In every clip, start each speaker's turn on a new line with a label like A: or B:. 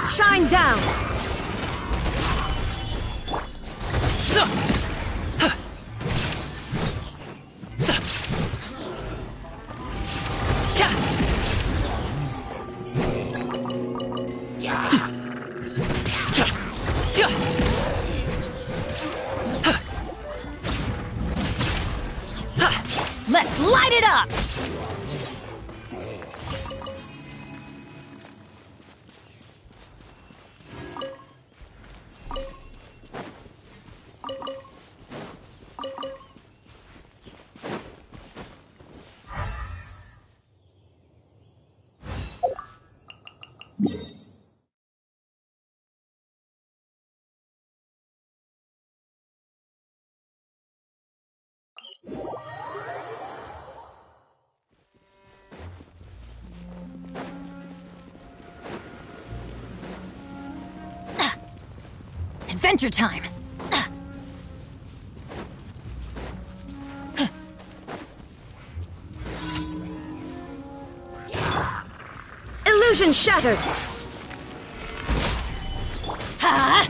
A: Shine down!
B: Let's light it up! Adventure time!
A: Illusion shattered!
B: Ha!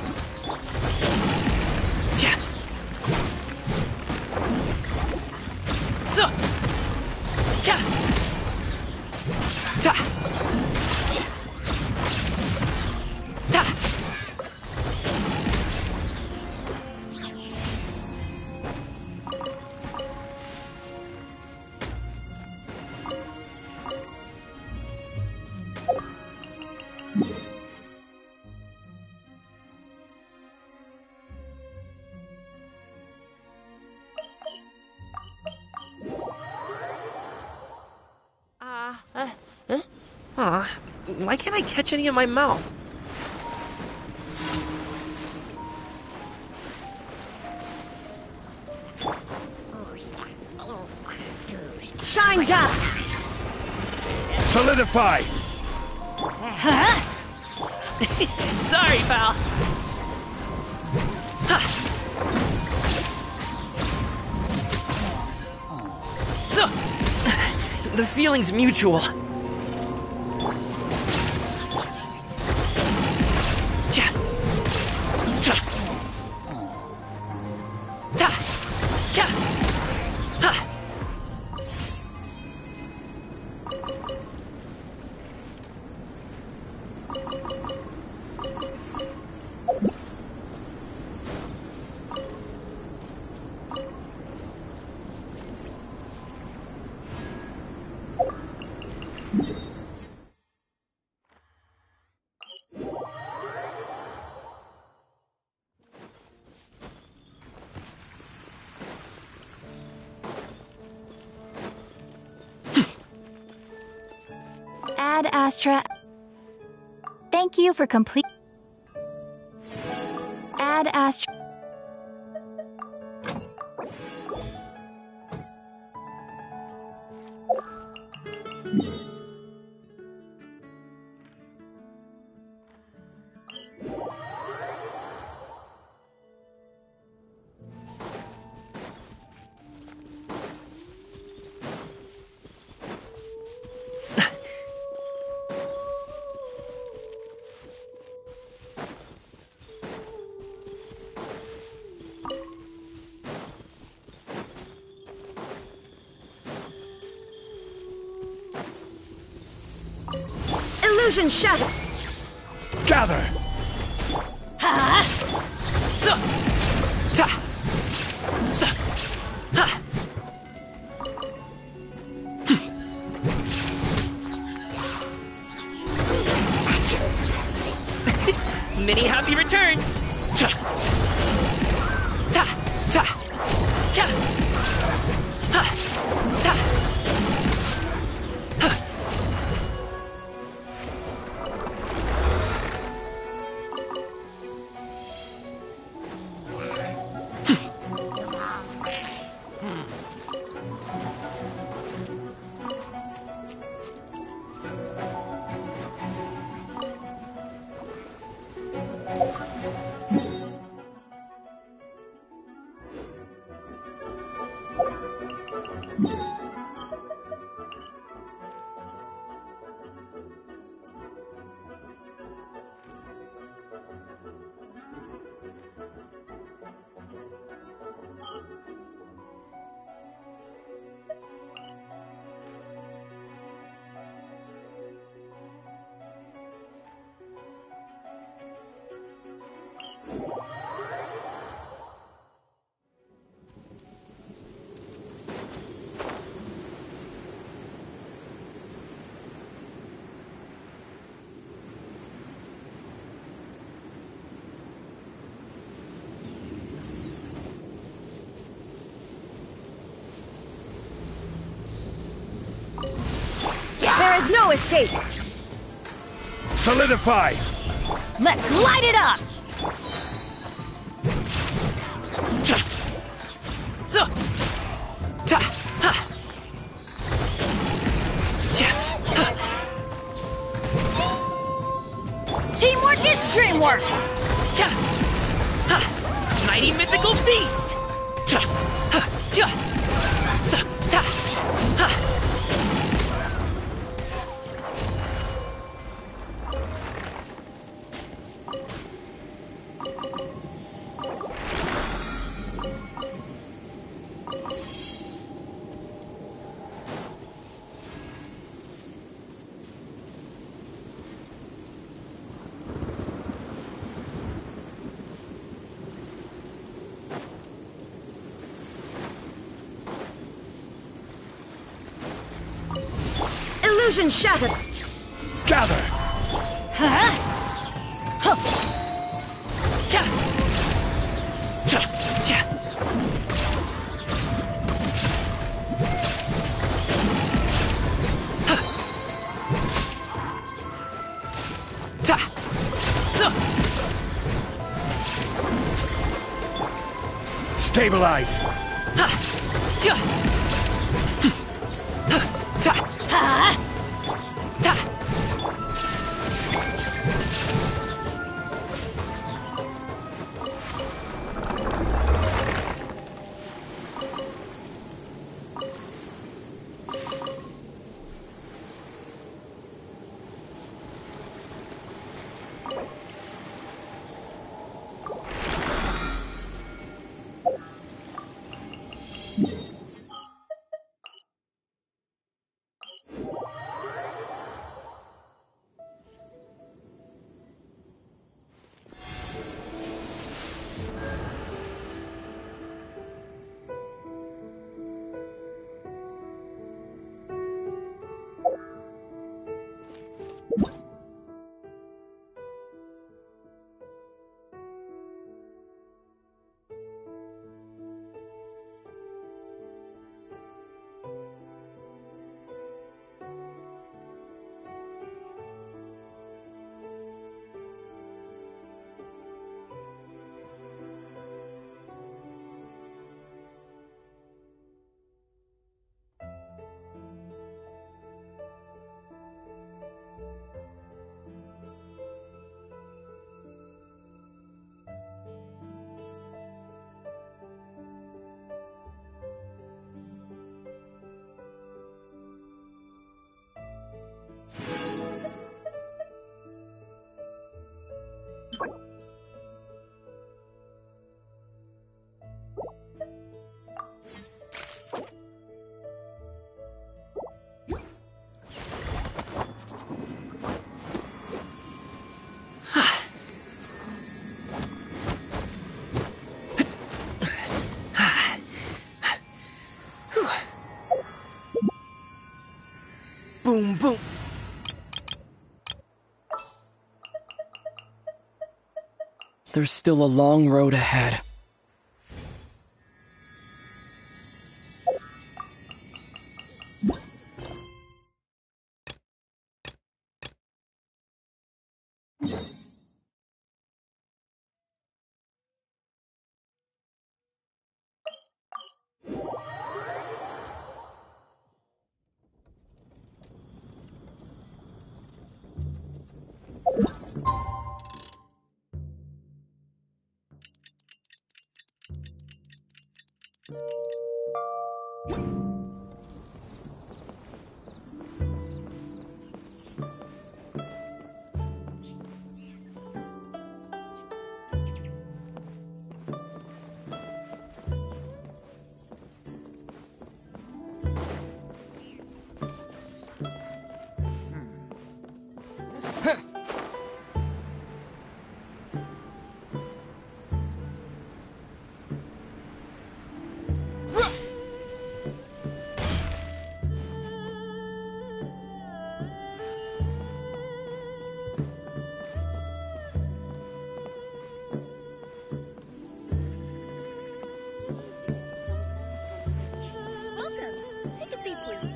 C: Why can't I catch any in my mouth?
A: Shine down!
D: Solidify!
B: Huh?
C: Sorry, pal. The feeling's mutual.
B: Ad Astra. Thank you for complete. Ad Astra.
A: Illusion shattered!
D: Gather!
B: Ha!
C: Many happy returns!
A: escape!
D: Solidify!
B: Let's light it up!
C: So, ta, ha.
B: Teamwork is dreamwork!
C: Ja! Ha! Mighty mythical beast! Ja! Ha! Ja! Sa! Ta! Ha!
A: Illusion shattered!
D: Gather!
B: Huh?
C: Ja! Ja! Ja! Ha! Ta! So!
D: Stabilize!
C: Ha! Ja! Ta!
B: Huh?
C: Ta! Boom, boom. There's still a long road ahead.
B: Welcome. Take a seat, please.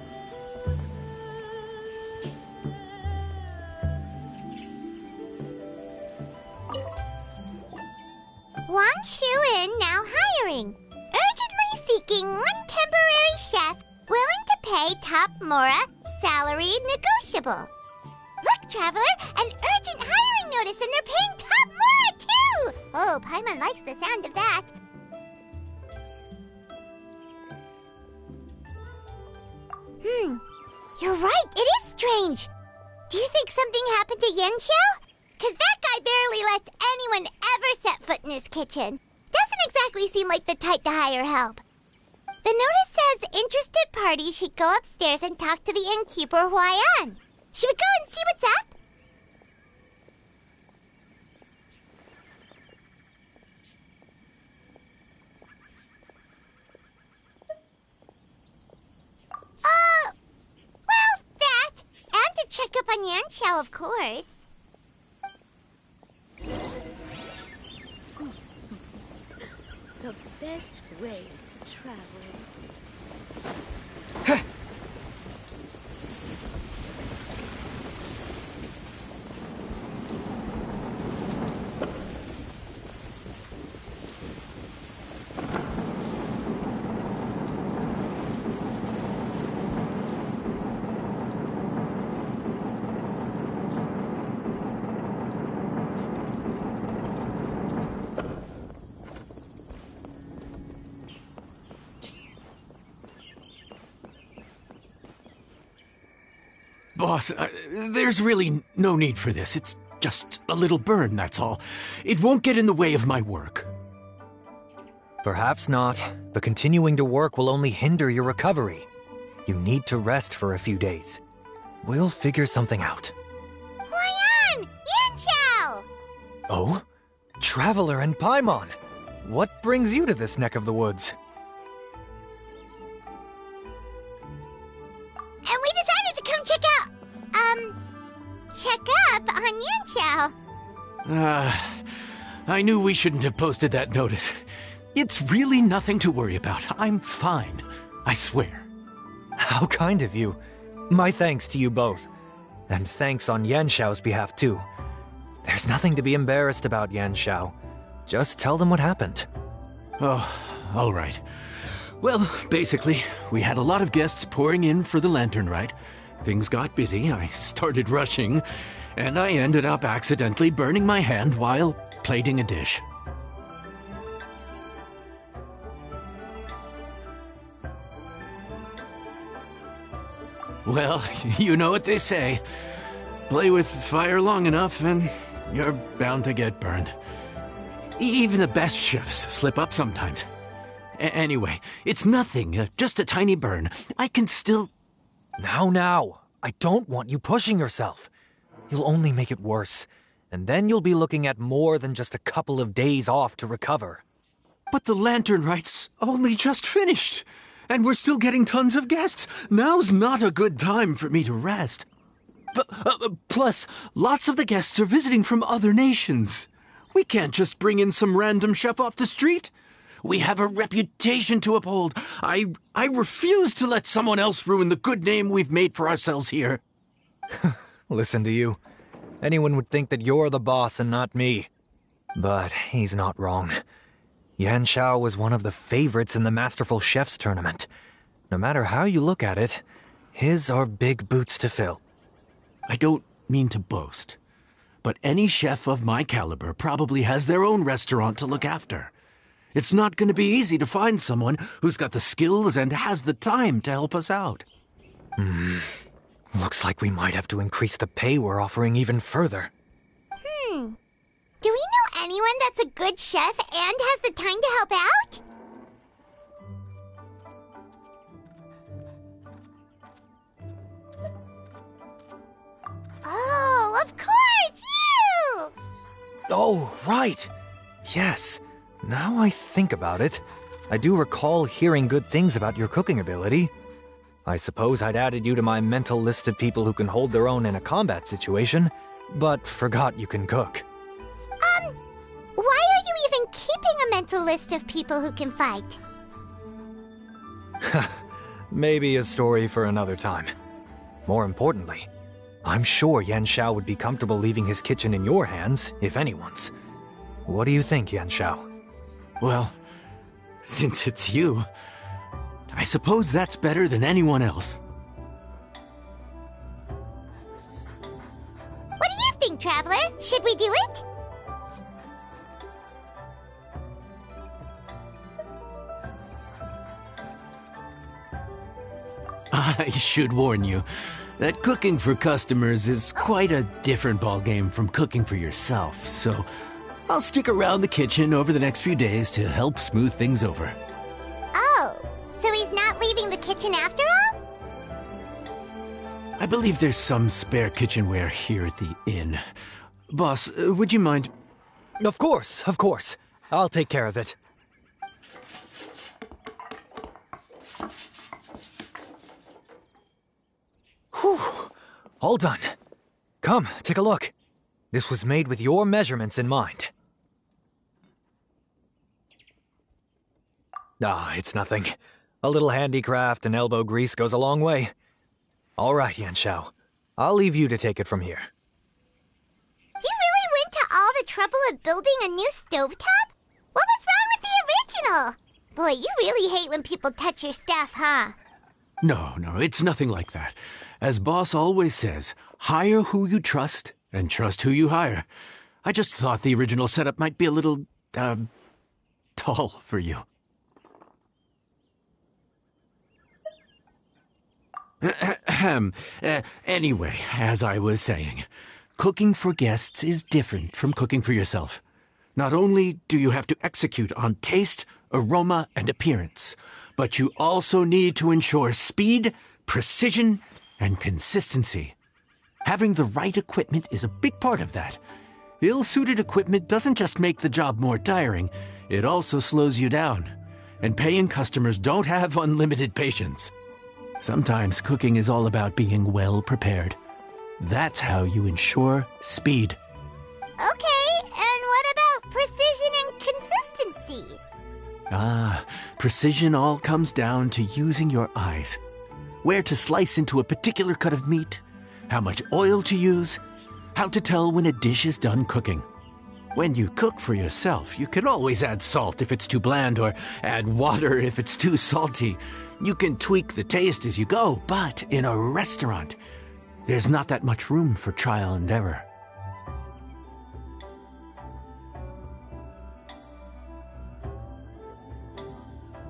E: Shu-in now hiring. Urgently seeking one temporary chef willing to pay top Mora, salary negotiable. Look, Traveler, an urgent hiring notice and they're paying top Mora too! Oh, Paimon likes the sound of that. You're right, it is strange. Do you think something happened to Yanxiao? Cause that guy barely lets anyone ever set foot in his kitchen. Doesn't exactly seem like the type to hire help. The notice says interested parties should go upstairs and talk to the innkeeper Huayan. Should we go and see what's up? Well, that. And to check up on Yanxiao, of course.
A: The best way to travel.
D: Boss, there's really no need for this. It's just a little burn, that's all. It won't get in the way of my work.
F: Perhaps not, but continuing to work will only hinder your recovery. You need to rest for a few days. We'll figure something out.
E: Huayan! Yanxiao!
F: Oh? Traveler and Paimon! What brings you to this neck of the woods?
E: And we decided to come check up on Yanxiao.
D: I knew we shouldn't have posted that notice. It's really nothing to worry about. I'm fine. I swear.
F: How kind of you. My thanks to you both. And thanks on Yanxiao's behalf, too. There's nothing to be embarrassed about, Yanxiao. Just tell them what happened.
D: Oh, all right. Well, basically, we had a lot of guests pouring in for the lantern ride. Things got busy, I started rushing, and I ended up accidentally burning my hand while plating a dish. Well, you know what they say. Play with fire long enough and you're bound to get burned. Even the best chefs slip up sometimes. Anyway, it's nothing, just a tiny burn. I can still...
F: Now, I don't want you pushing yourself. You'll only make it worse, and then you'll be looking at more than just a couple of days off to recover.
D: But the lantern right's only just finished, and we're still getting tons of guests. Now's not a good time for me to rest. Plus, lots of the guests are visiting from other nations. We can't just bring in some random chef off the street. We have a reputation to uphold. I refuse to let someone else ruin the good name we've made for ourselves here.
F: Listen to you. Anyone would think that you're the boss and not me. But he's not wrong. Yanxiao was one of the favorites in the Masterful Chefs tournament. No matter how you look at it, his are big boots to fill.
D: I don't mean to boast, but any chef of my caliber probably has their own restaurant to look after. It's not going to be easy to find someone who's got the skills and has the time to help us out.
F: Looks like we might have to increase the pay we're offering even further.
E: Do we know anyone that's a good chef and has the time to help out? Oh, of course, you!
F: Oh, right. Yes. Now I think about it, I do recall hearing good things about your cooking ability. I suppose I'd added you to my mental list of people who can hold their own in a combat situation, but forgot you can cook.
E: Why are you even keeping a mental list of people who can fight?
F: Maybe a story for another time. More importantly, I'm sure Yanxiao would be comfortable leaving his kitchen in your hands, if anyone's. What do you think, Yanxiao?
D: Well, since it's you, I suppose that's better than anyone else.
E: What do you think, Traveler? Should we do it?
D: I should warn you that cooking for customers is quite a different ballgame from cooking for yourself, so I'll stick around the kitchen over the next few days to help smooth things over.
E: Oh, so he's not leaving the kitchen after all?
D: I believe there's some spare kitchenware here at the inn. Boss, would you mind?
F: Of course, of course. I'll take care of it. Whew. All done. Come, take a look. This was made with your measurements in mind. Ah, it's nothing. A little handicraft and elbow grease goes a long way. All right, Yanxiao. I'll leave you to take it from here.
E: You really went to all the trouble of building a new stovetop? What was wrong with the original? Boy, you really hate when people touch your stuff, huh?
D: No, it's nothing like that. As Boss always says, hire who you trust and trust who you hire. I just thought the original setup might be a little, tall for you. Anyway, as I was saying, cooking for guests is different from cooking for yourself. Not only do you have to execute on taste, aroma, and appearance, but you also need to ensure speed, precision, and consistency. Having the right equipment is a big part of that. Ill-suited equipment doesn't just make the job more tiring, it also slows you down. And paying customers don't have unlimited patience. Sometimes cooking is all about being well prepared. That's how you ensure speed.
E: Okay, and what about precision and consistency?
D: Precision all comes down to using your eyes. Where to slice into a particular cut of meat, how much oil to use, how to tell when a dish is done cooking. When you cook for yourself, you can always add salt if it's too bland or add water if it's too salty. You can tweak the taste as you go, but in a restaurant, there's not that much room for trial and error.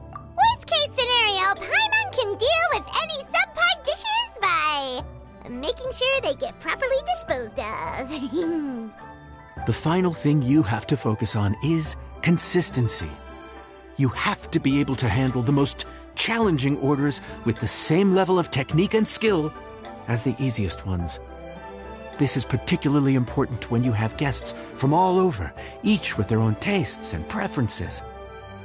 E: Worst case scenario, Paimon can deal with any subpar dishes by making sure they get properly disposed of.
D: The final thing you have to focus on is consistency. You have to be able to handle the most challenging orders with the same level of technique and skill as the easiest ones. This is particularly important when you have guests from all over, each with their own tastes and preferences.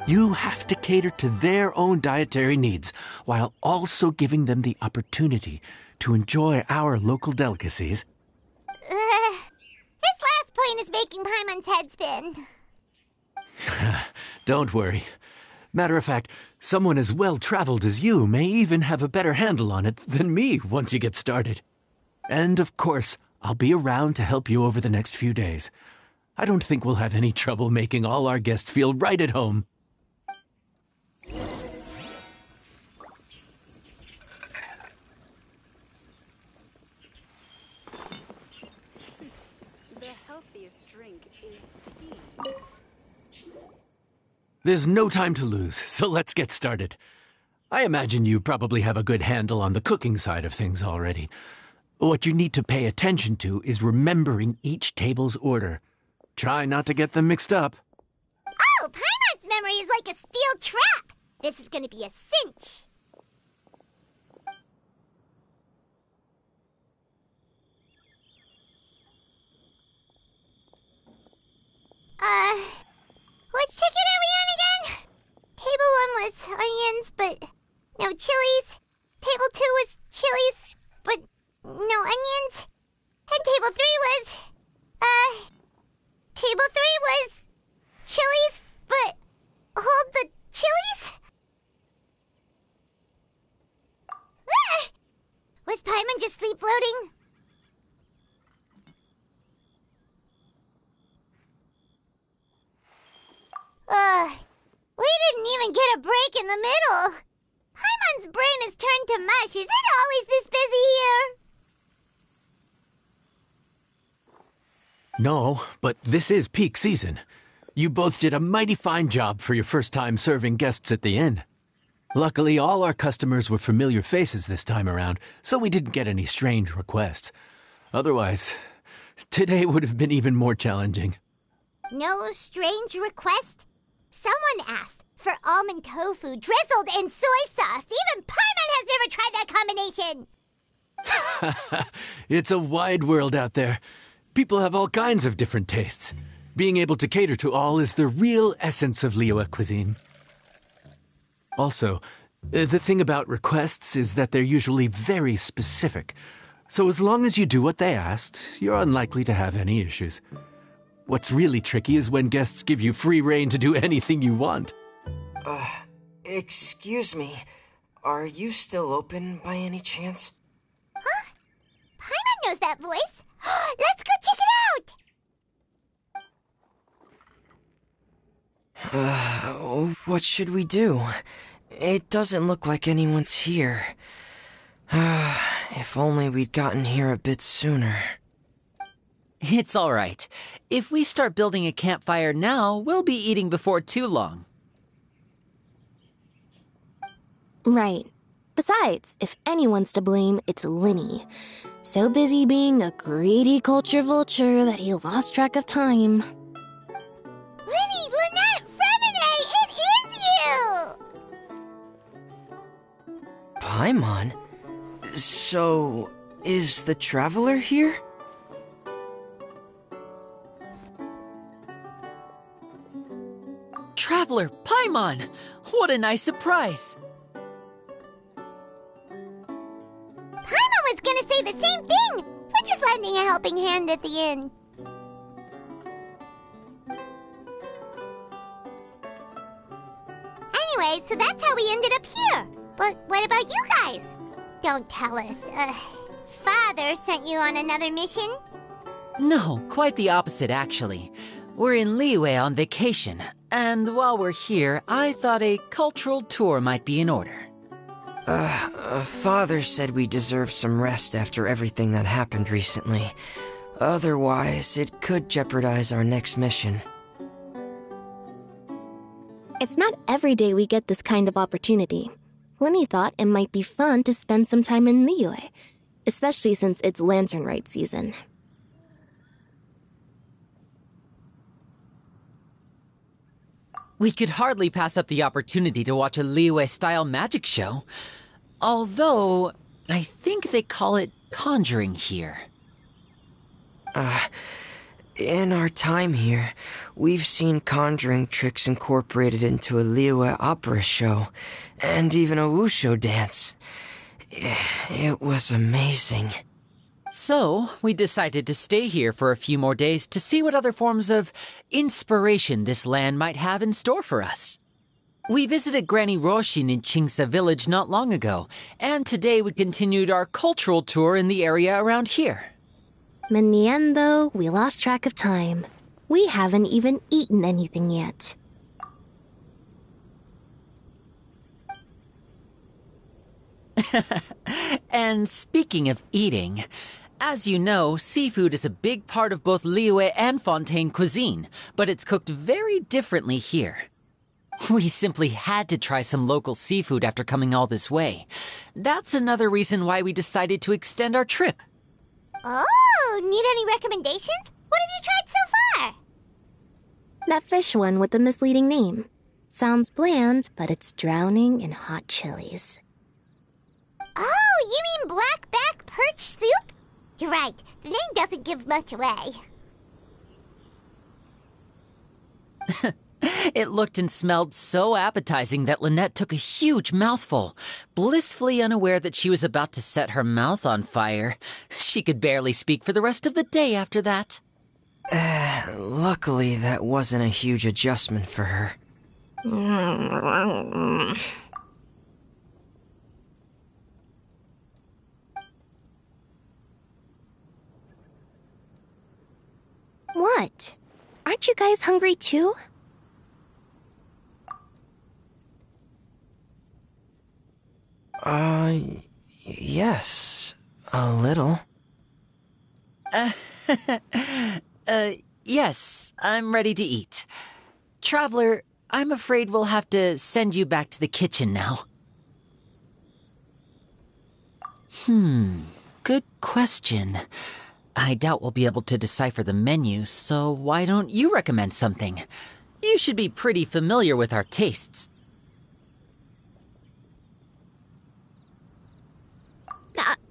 D: You have to cater to their own dietary needs while also giving them the opportunity to enjoy our local delicacies.
E: This last point is making Paimon's head spin.
D: Don't worry. Matter of fact, someone as well-traveled as you may even have a better handle on it than me once you get started. And of course, I'll be around to help you over the next few days. I don't think we'll have any trouble making all our guests feel right at home.
A: The healthiest drink is tea.
D: There's no time to lose, so let's get started. I imagine you probably have a good handle on the cooking side of things already. What you need to pay attention to is remembering each table's order. Try not to get them mixed up.
E: Oh, Paimon's memory is like a steel trap. This is going to be a cinch. Which ticket are we on again? Table 1 was onions, but no chilies. Table 2 was chilies, but no onions. And table 3 was, table 3 was chilies, but hold the chilies? Ah! Was Paimon just sleep floating? even get a break in the middle. Paimon's brain has turned to mush. Is it always this busy here?
D: No, but this is peak season. You both did a mighty fine job for your first time serving guests at the inn. Luckily, all our customers were familiar faces this time around, so we didn't get any strange requests. Otherwise, today would have been even more challenging.
E: No strange request? Someone asked for almond tofu drizzled in soy sauce. Even Paimon has never tried that combination.
D: It's a wide world out there. People have all kinds of different tastes. Being able to cater to all is the real essence of Liyue cuisine. Also, the thing about requests is that they're usually very specific. So as long as you do what they asked, you're unlikely to have any issues. What's really tricky is when guests give you free rein to do anything you want.
C: Excuse me. Are you still open by any chance?
E: Huh? Paimon knows that voice. Let's go check it out!
C: What should we do? It doesn't look like anyone's here. If only we'd gotten here a bit sooner.
G: It's all right. If we start building a campfire now, we'll be eating before too long.
B: Right. Besides, if anyone's to blame, it's Linny. So busy being a greedy culture vulture that he lost track of time.
E: Linny, Lynette, Fremine, it is you!
C: Paimon? So, is the Traveler here?
G: Traveler, Paimon! What a nice surprise!
E: Paimon was gonna say the same thing! We're just lending a helping hand at the inn. Anyway, so that's how we ended up here. But what about you guys? Don't tell us. Father sent you on another mission?
G: No, quite the opposite, actually. We're in Liyue on vacation, and while we're here, I thought a cultural tour might be in order.
C: Father said we deserve some rest after everything that happened recently. Otherwise, it could jeopardize our next mission.
B: It's not every day we get this kind of opportunity. Linny thought it might be fun to spend some time in Liyue, especially since it's Lantern Rite season.
G: We could hardly pass up the opportunity to watch a Liyue-style magic show. Although, I think they call it conjuring here.
C: In our time here, we've seen conjuring tricks incorporated into a Liyue opera show, and even a wushu dance. It was amazing.
G: So, we decided to stay here for a few more days to see what other forms of inspiration this land might have in store for us. We visited Granny Roshin in Chingsa village not long ago, and today we continued our cultural tour in the area around here.
B: In the end, though, we lost track of time. We haven't even eaten anything yet.
G: And speaking of eating, as you know, seafood is a big part of both Liyue and Fontaine cuisine, but it's cooked very differently here. We simply had to try some local seafood after coming all this way. That's another reason why we decided to extend our trip.
E: Oh, need any recommendations? What have you tried so far?
B: That fish one with the misleading name. Sounds bland, but it's drowning in hot chilies.
E: Oh, you mean blackback perch soup? You're right, the name doesn't give much away.
G: It looked and smelled so appetizing that Lynette took a huge mouthful, blissfully unaware that she was about to set her mouth on fire. She could barely speak for the rest of the day after that.
C: Luckily, that wasn't a huge adjustment for her.
B: What? Aren't you guys hungry too?
C: Yes, a little.
G: Yes, I'm ready to eat. Traveler, I'm afraid we'll have to send you back to the kitchen now. Good question. I doubt we'll be able to decipher the menu, so why don't you recommend something? You should be pretty familiar with our tastes.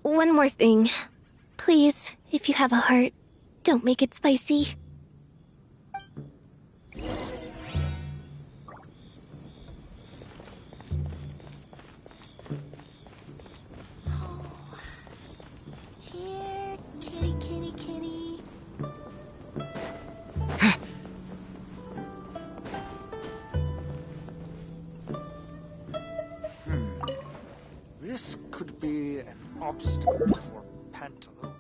B: One more thing. Please, if you have a heart, don't make it spicy.
E: Here, kitty, kitty, kitty.
H: This could be an obstacle for Pantalo.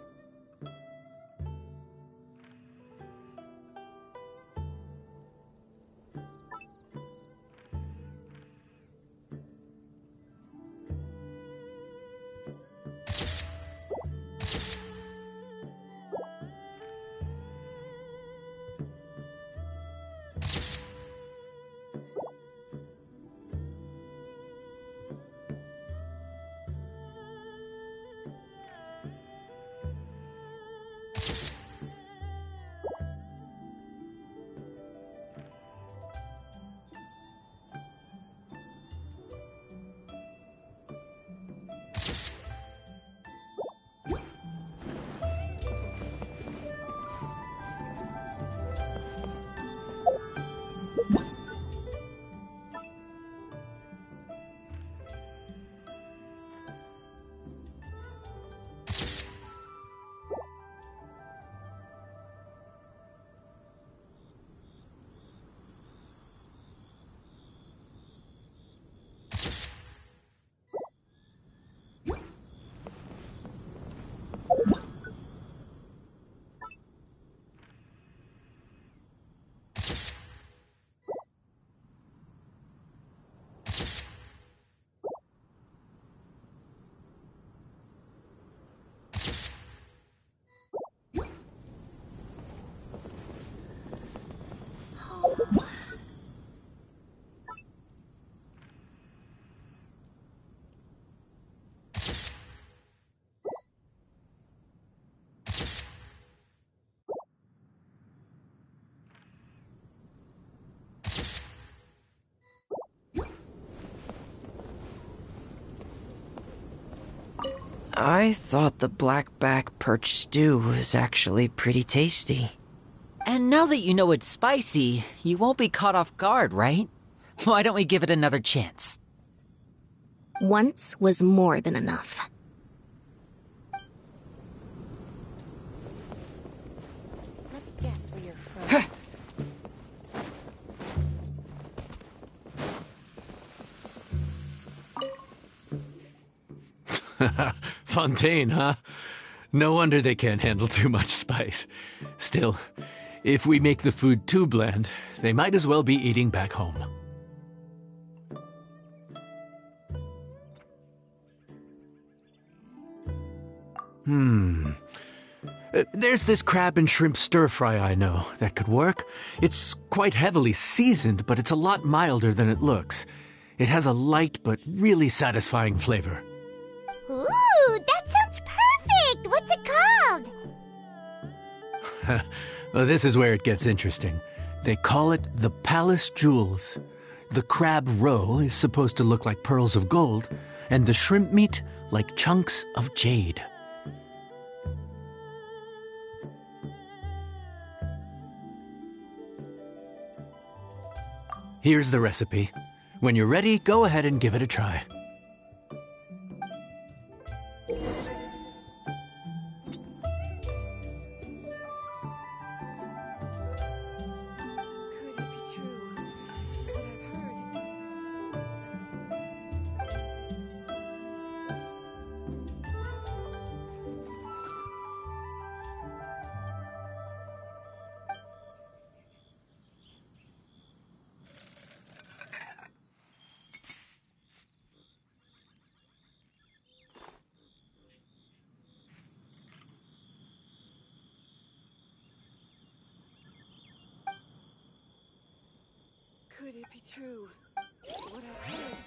C: I thought the blackback perch stew was actually pretty tasty.
G: And now that you know it's spicy, you won't be caught off guard, right? Why don't we give it another chance?
B: Once was more than enough.
A: Let me guess where you're from.
D: Fontaine, huh? No wonder they can't handle too much spice. Still, if we make the food too bland, they might as well be eating back home. There's this crab and shrimp stir-fry I know that could work. It's quite heavily seasoned, but it's a lot milder than it looks. It has a light but really satisfying flavor.
E: Ooh, that sounds perfect! What's it called?
D: Well, this is where it gets interesting. They call it the Palace Jewels. The crab roe is supposed to look like pearls of gold, and the shrimp meat like chunks of jade. Here's the recipe. When you're ready, go ahead and give it a try.
A: Could it be true? What I've heard? Could it be true? What I heard?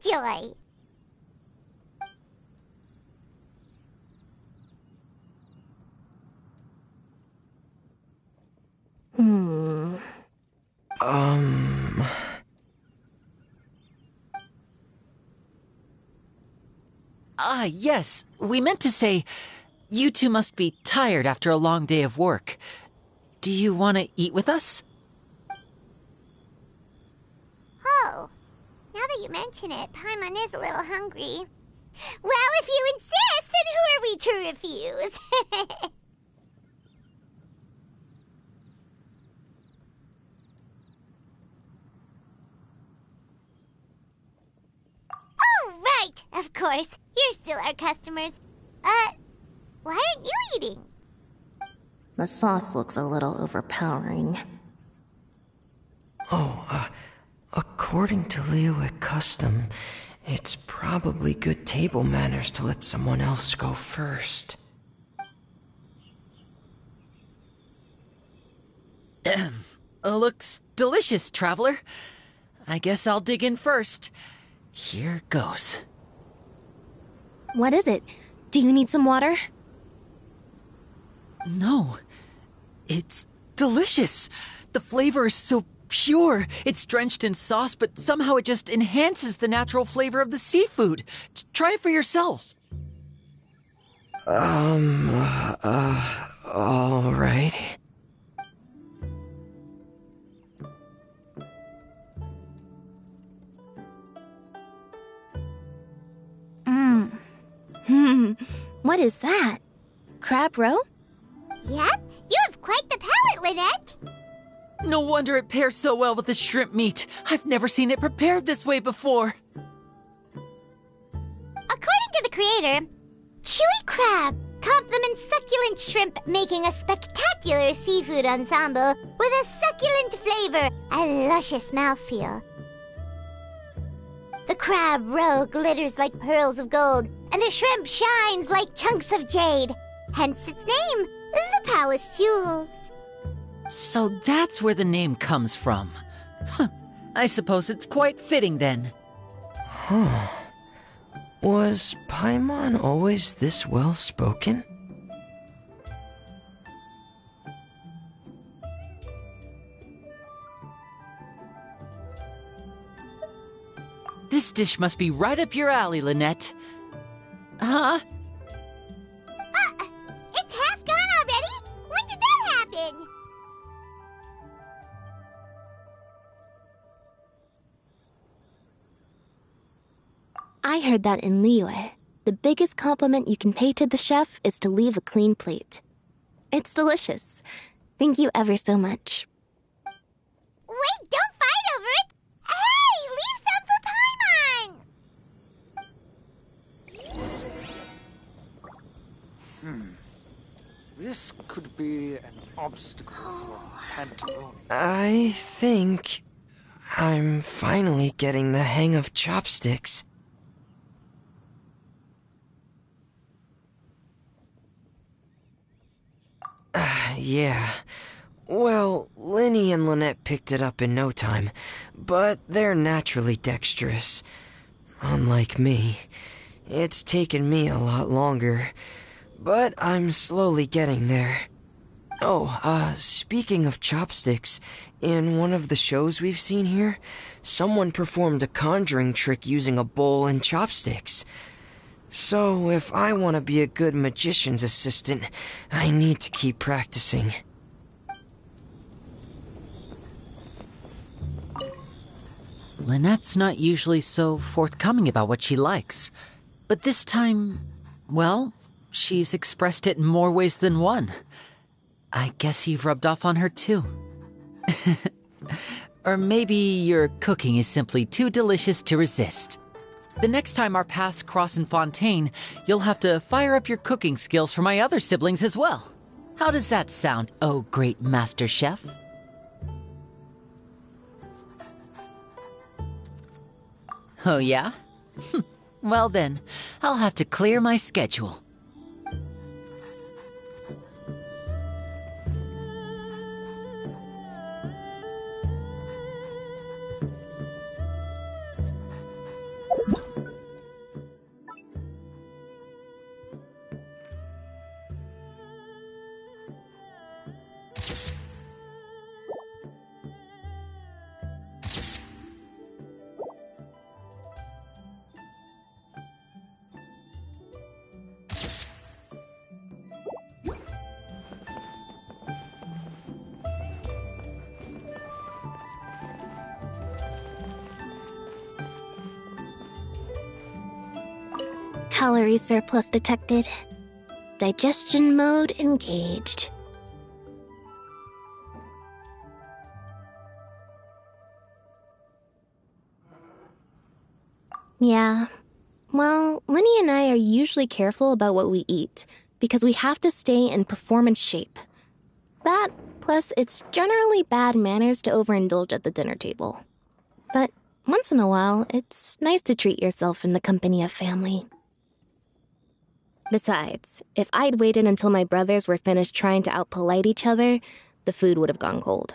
E: Enjoy!
G: Yes. We meant to say, you two must be tired after a long day of work. Do you want to eat with us?
E: Oh, now that you mention it, Paimon is a little hungry. Well, if you insist, then who are we to refuse? Oh, right! Of course. You're still our customers. Why aren't you eating?
B: The sauce looks a little overpowering.
C: According to Liyue custom, it's probably good table manners to let someone else go first.
G: Looks delicious, traveler. I guess I'll dig in first. Here goes.
B: What is it? Do you need some water?
G: No. It's delicious. The flavor is so pure. It's drenched in sauce, but somehow it just enhances the natural flavor of the seafood. Try it for yourselves.
C: All right.
B: What is that? Crab roe?
E: Yep, you have quite the palate, Lynette.
G: No wonder it pairs so well with the shrimp meat. I've never seen it prepared this way before.
E: According to the creator, chewy crab complements succulent shrimp, making a spectacular seafood ensemble with a succulent flavor and luscious mouthfeel. The crab roe glitters like pearls of gold, and the shrimp shines like chunks of jade. Hence its name, the Palace Jewels.
G: So that's where the name comes from. Huh. I suppose it's quite fitting then.
C: Huh. Was Paimon always this well-spoken?
G: This dish must be right up your alley, Lynette. Huh?
E: It's half gone already? When did that happen?
B: I heard that in Liyue, the biggest compliment you can pay to the chef is to leave a clean plate. It's delicious. Thank you ever so much.
E: Wait, don't fight over it! Hey, leave some for Paimon!
H: This could be an obstacle for Pantaloon.
C: I think I'm finally getting the hang of chopsticks. Yeah. Well, Linny and Lynette picked it up in no time, but they're naturally dexterous. Unlike me, it's taken me a lot longer, but I'm slowly getting there. Oh, speaking of chopsticks, in one of the shows we've seen here, someone performed a conjuring trick using a bowl and chopsticks. So, if I want to be a good magician's assistant, I need to keep practicing.
G: Lynette's not usually so forthcoming about what she likes. But this time, well, she's expressed it in more ways than one. I guess you've rubbed off on her too. Or maybe your cooking is simply too delicious to resist. The next time our paths cross in Fontaine, you'll have to fire up your cooking skills for my other siblings as well. How does that sound, oh great master chef? Oh yeah? Well then, I'll have to clear my schedule.
B: Calorie surplus detected. Digestion mode engaged. Yeah. Well, Linny and I are usually careful about what we eat, because we have to stay in performance shape. That, plus it's generally bad manners to overindulge at the dinner table. But once in a while, it's nice to treat yourself in the company of family. Besides, if I'd waited until my brothers were finished trying to out-polite each other, the food would have gone cold.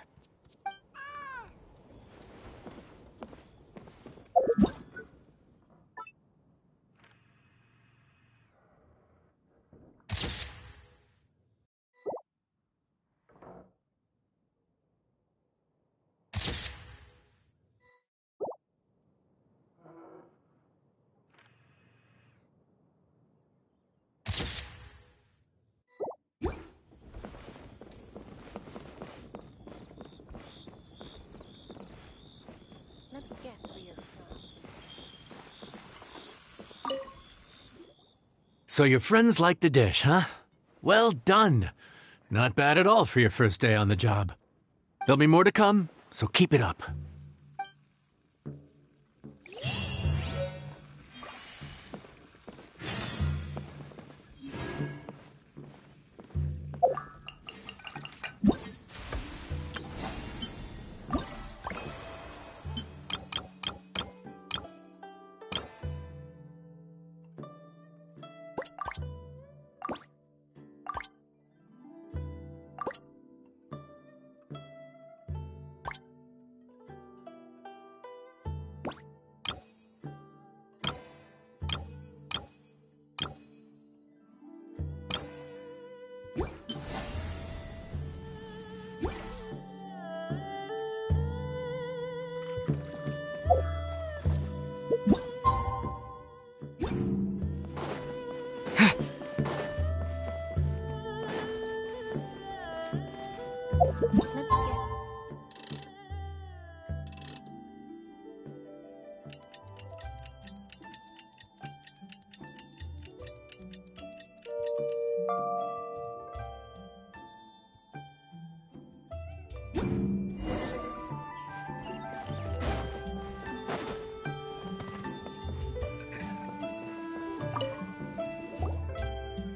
D: So your friends like the dish, huh? Well done. Not bad at all for your first day on the job. There'll be more to come, so keep it up.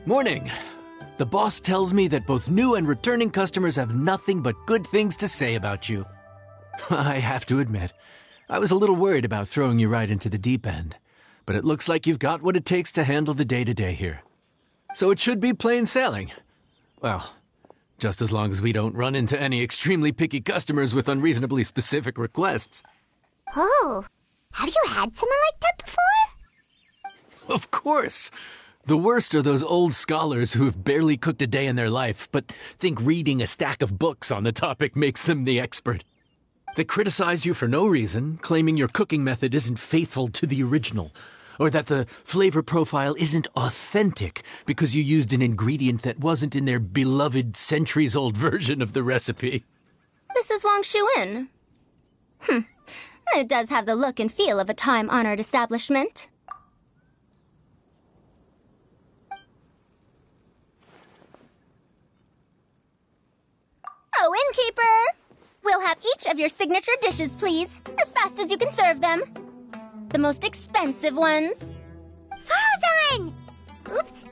D: Morning. The boss tells me that both new and returning customers have nothing but good things to say about you. I have to admit, I was a little worried about throwing you right into the deep end, but it looks like you've got what it takes to handle the day-to-day here. So it should be plain sailing. Well, just as long as we don't run into any extremely picky customers with unreasonably specific requests.
E: Oh, have you had someone like that before?
D: Of course. The worst are those old scholars who have barely cooked a day in their life, but think reading a stack of books on the topic makes them the expert. They criticize you for no reason, claiming your cooking method isn't faithful to the original, or that the flavor profile isn't authentic because you used an ingredient that wasn't in their beloved centuries-old version of the recipe.
B: This is Wang Shuin. It does have the look and feel of a time-honored establishment. Oh, innkeeper! We'll have each of your signature dishes, please, as fast as you can serve them. The most expensive ones.
E: Farzan! Oops,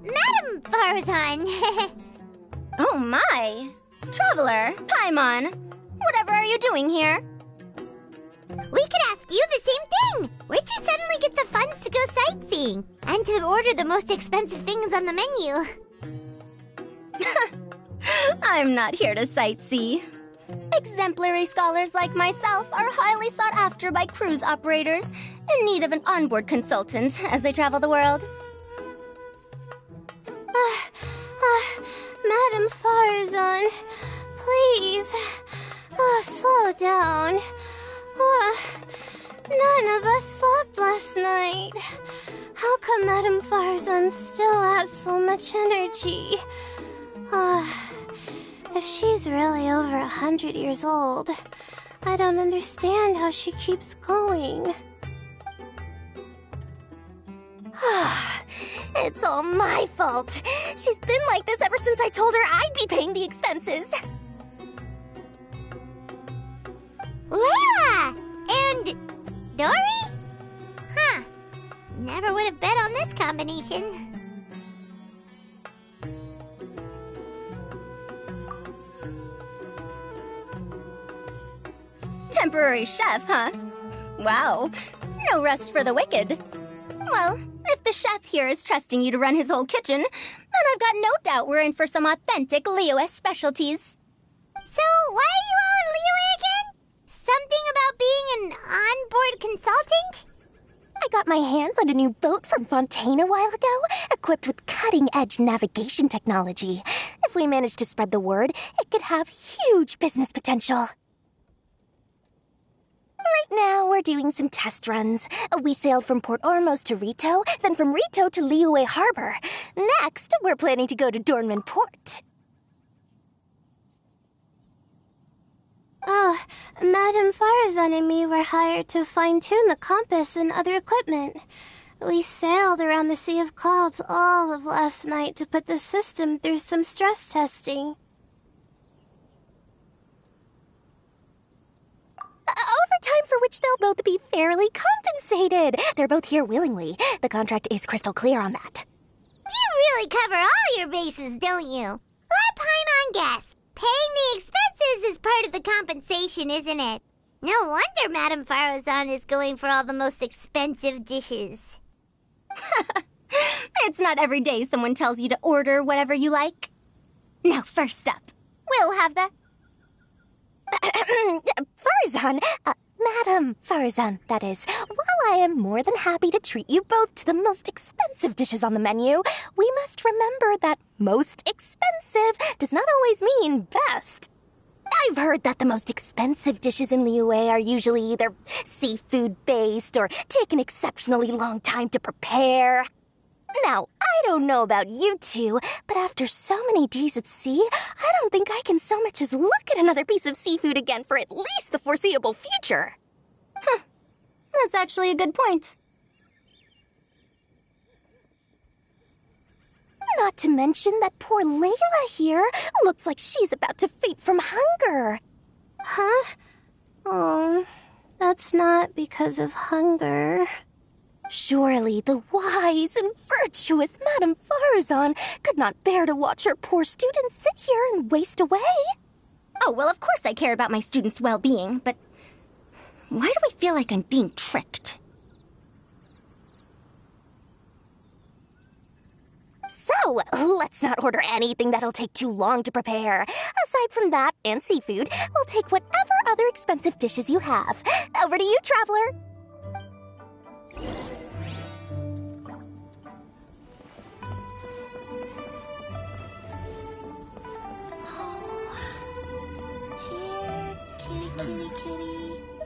E: Madam Farzan.
B: Oh my! Traveler, Paimon, whatever are you doing here?
E: We could ask you the same thing. Where'd you suddenly get the funds to go sightseeing? And to order the most expensive things on the menu?
B: I'm not here to sightsee. Exemplary scholars like myself are highly sought after by cruise operators in need of an onboard consultant as they travel the world.
E: Madam Farzan, please, slow down. None of us slept last night. How come Madam Farzan still has so much energy? If she's really over 100 years old, I don't understand how she keeps going.
B: It's all my fault. She's been like this ever since I told her I'd be paying the expenses.
E: Layla! And Dory? Huh. Never would have bet on this combination.
B: Temporary chef, huh? Wow. No rest for the wicked. Well, if the chef here is trusting you to run his whole kitchen, then I've got no doubt we're in for some authentic Liyue specialties.
E: So, why are you all in Liyue again? Something about being an onboard consultant?
B: I got my hands on a new boat from Fontaine a while ago, equipped with cutting-edge navigation technology. If we manage to spread the word, it could have huge business potential. Right now, we're doing some test runs. We sailed from Port Ormos to Rito, then from Rito to Liyue Harbor. Next, we're planning to go to Dornman Port.
E: Oh, Madam Farzan and me were hired to fine-tune the compass and other equipment. We sailed around the Sea of Clouds all of last night to put the system through some stress testing.
I: Overtime for which they'll both be fairly compensated. They're both here willingly. The contract is crystal clear on that.
E: You really cover all your bases, don't you? Let Paimon guess. Paying the expenses is part of the compensation, isn't it? No wonder Madame Farozan is going for all the most expensive dishes.
I: It's not every day someone tells you to order whatever you like. Now, first up, we'll have the... Farazan, Madame Farazan, that is. While I am more than happy to treat you both to the most expensive dishes on the menu, we must remember that most expensive does not always mean best. I've heard that the most expensive dishes in Liyue are usually either seafood-based or take an exceptionally long time to prepare. Now, I don't know about you two, but after so many days at sea, I don't think I can so much as look at another piece of seafood again for at least the foreseeable future. Huh. That's actually a good point. Not to mention that poor Layla here looks like she's about to faint from hunger.
E: Huh? Oh, that's not because of hunger.
I: Surely the wise and virtuous Madame Farazan could not bear to watch her poor students sit here and waste away. Oh, well, of course I care about my students' well-being, but why do I feel like I'm being tricked? So, let's not order anything that'll take too long to prepare. Aside from that and seafood, we'll take whatever other expensive dishes you have. Over to you, traveler.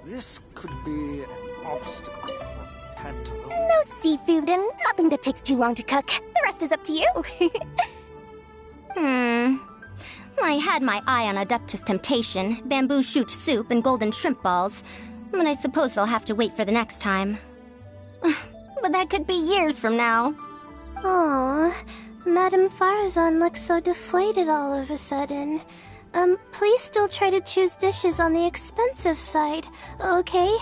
H: This could be an obstacle. Pantaloon.
I: No seafood and nothing that takes too long to cook. The rest is up to you. I had my eye on Adeptus Temptation, bamboo shoot soup, and golden shrimp balls. But I suppose they'll have to wait for the next time. But that could be years from now.
E: Aww, Madame Farazan looks so deflated all of a sudden. Please still try to choose dishes on the expensive side, okay?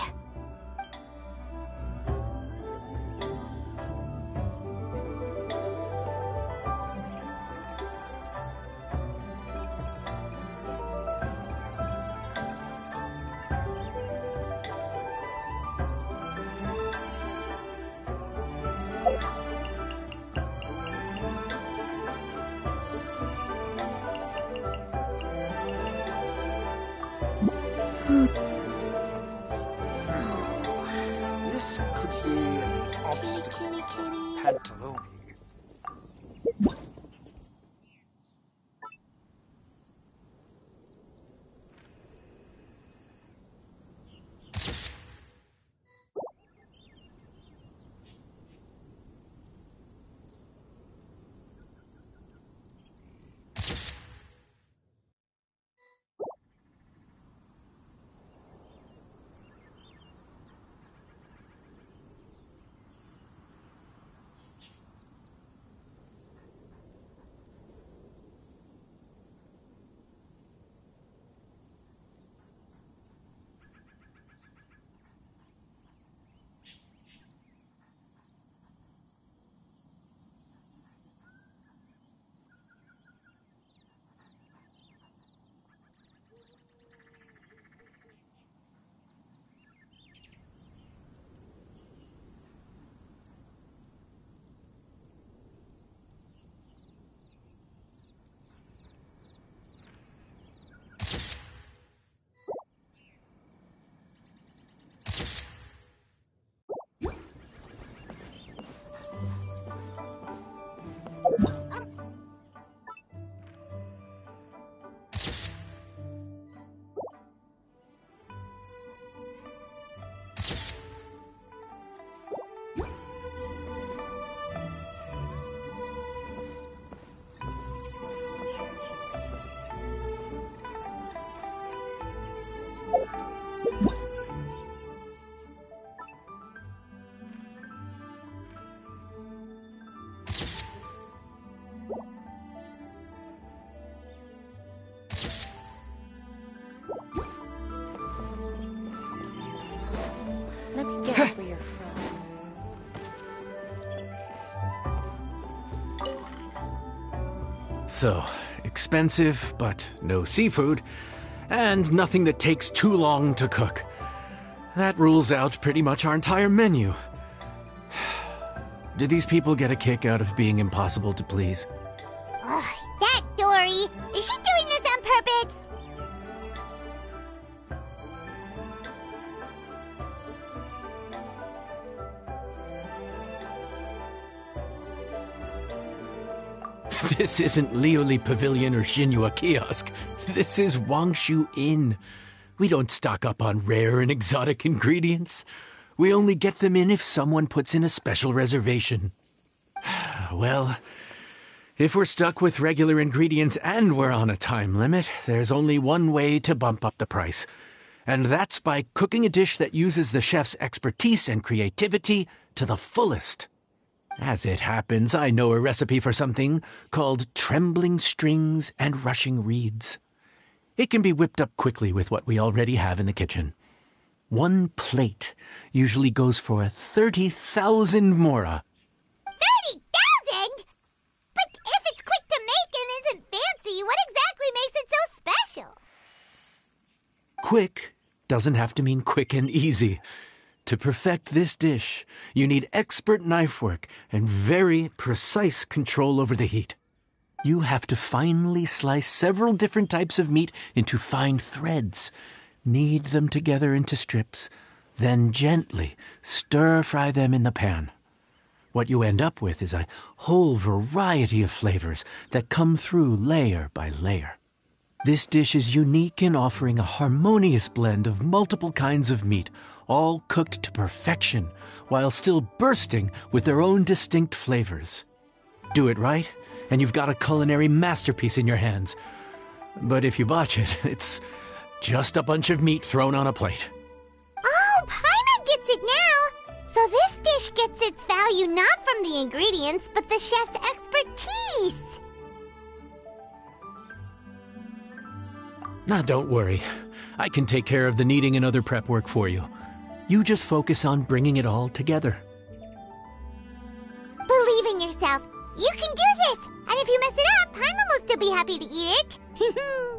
H: This could be an obstacle. Pantaloon.
D: So, expensive, but no seafood, and nothing that takes too long to cook. That rules out pretty much our entire menu. Do these people get a kick out of being impossible to please?
E: Ugh, that Dory! Is she doing this on purpose?
D: This isn't Liuli Pavilion or Xinhua Kiosk. This is Wangshu Inn. We don't stock up on rare and exotic ingredients. We only get them in if someone puts in a special reservation. Well, if we're stuck with regular ingredients and we're on a time limit, there's only one way to bump up the price. And that's by cooking a dish that uses the chef's expertise and creativity to the fullest. As it happens, I know a recipe for something called trembling strings and rushing reeds. It can be whipped up quickly with what we already have in the kitchen. One plate usually goes for 30,000 mora.
E: 30,000? But if it's quick to make and isn't fancy, what exactly makes it so special?
D: Quick doesn't have to mean quick and easy. To perfect this dish, you need expert knife work and very precise control over the heat. You have to finely slice several different types of meat into fine threads, knead them together into strips, then gently stir-fry them in the pan. What you end up with is a whole variety of flavors that come through layer by layer. This dish is unique in offering a harmonious blend of multiple kinds of meat, all cooked to perfection, while still bursting with their own distinct flavors. Do it right, and you've got a culinary masterpiece in your hands. But if you botch it, it's just a bunch of meat thrown on a plate.
E: Oh, Paimon gets it now! So this dish gets its value not from the ingredients, but the chef's expertise!
D: Now, don't worry. I can take care of the kneading and other prep work for you. You just focus on bringing it all together.
E: Believe in yourself. You can do this! And if you mess it up, Paimon will still be happy to eat it.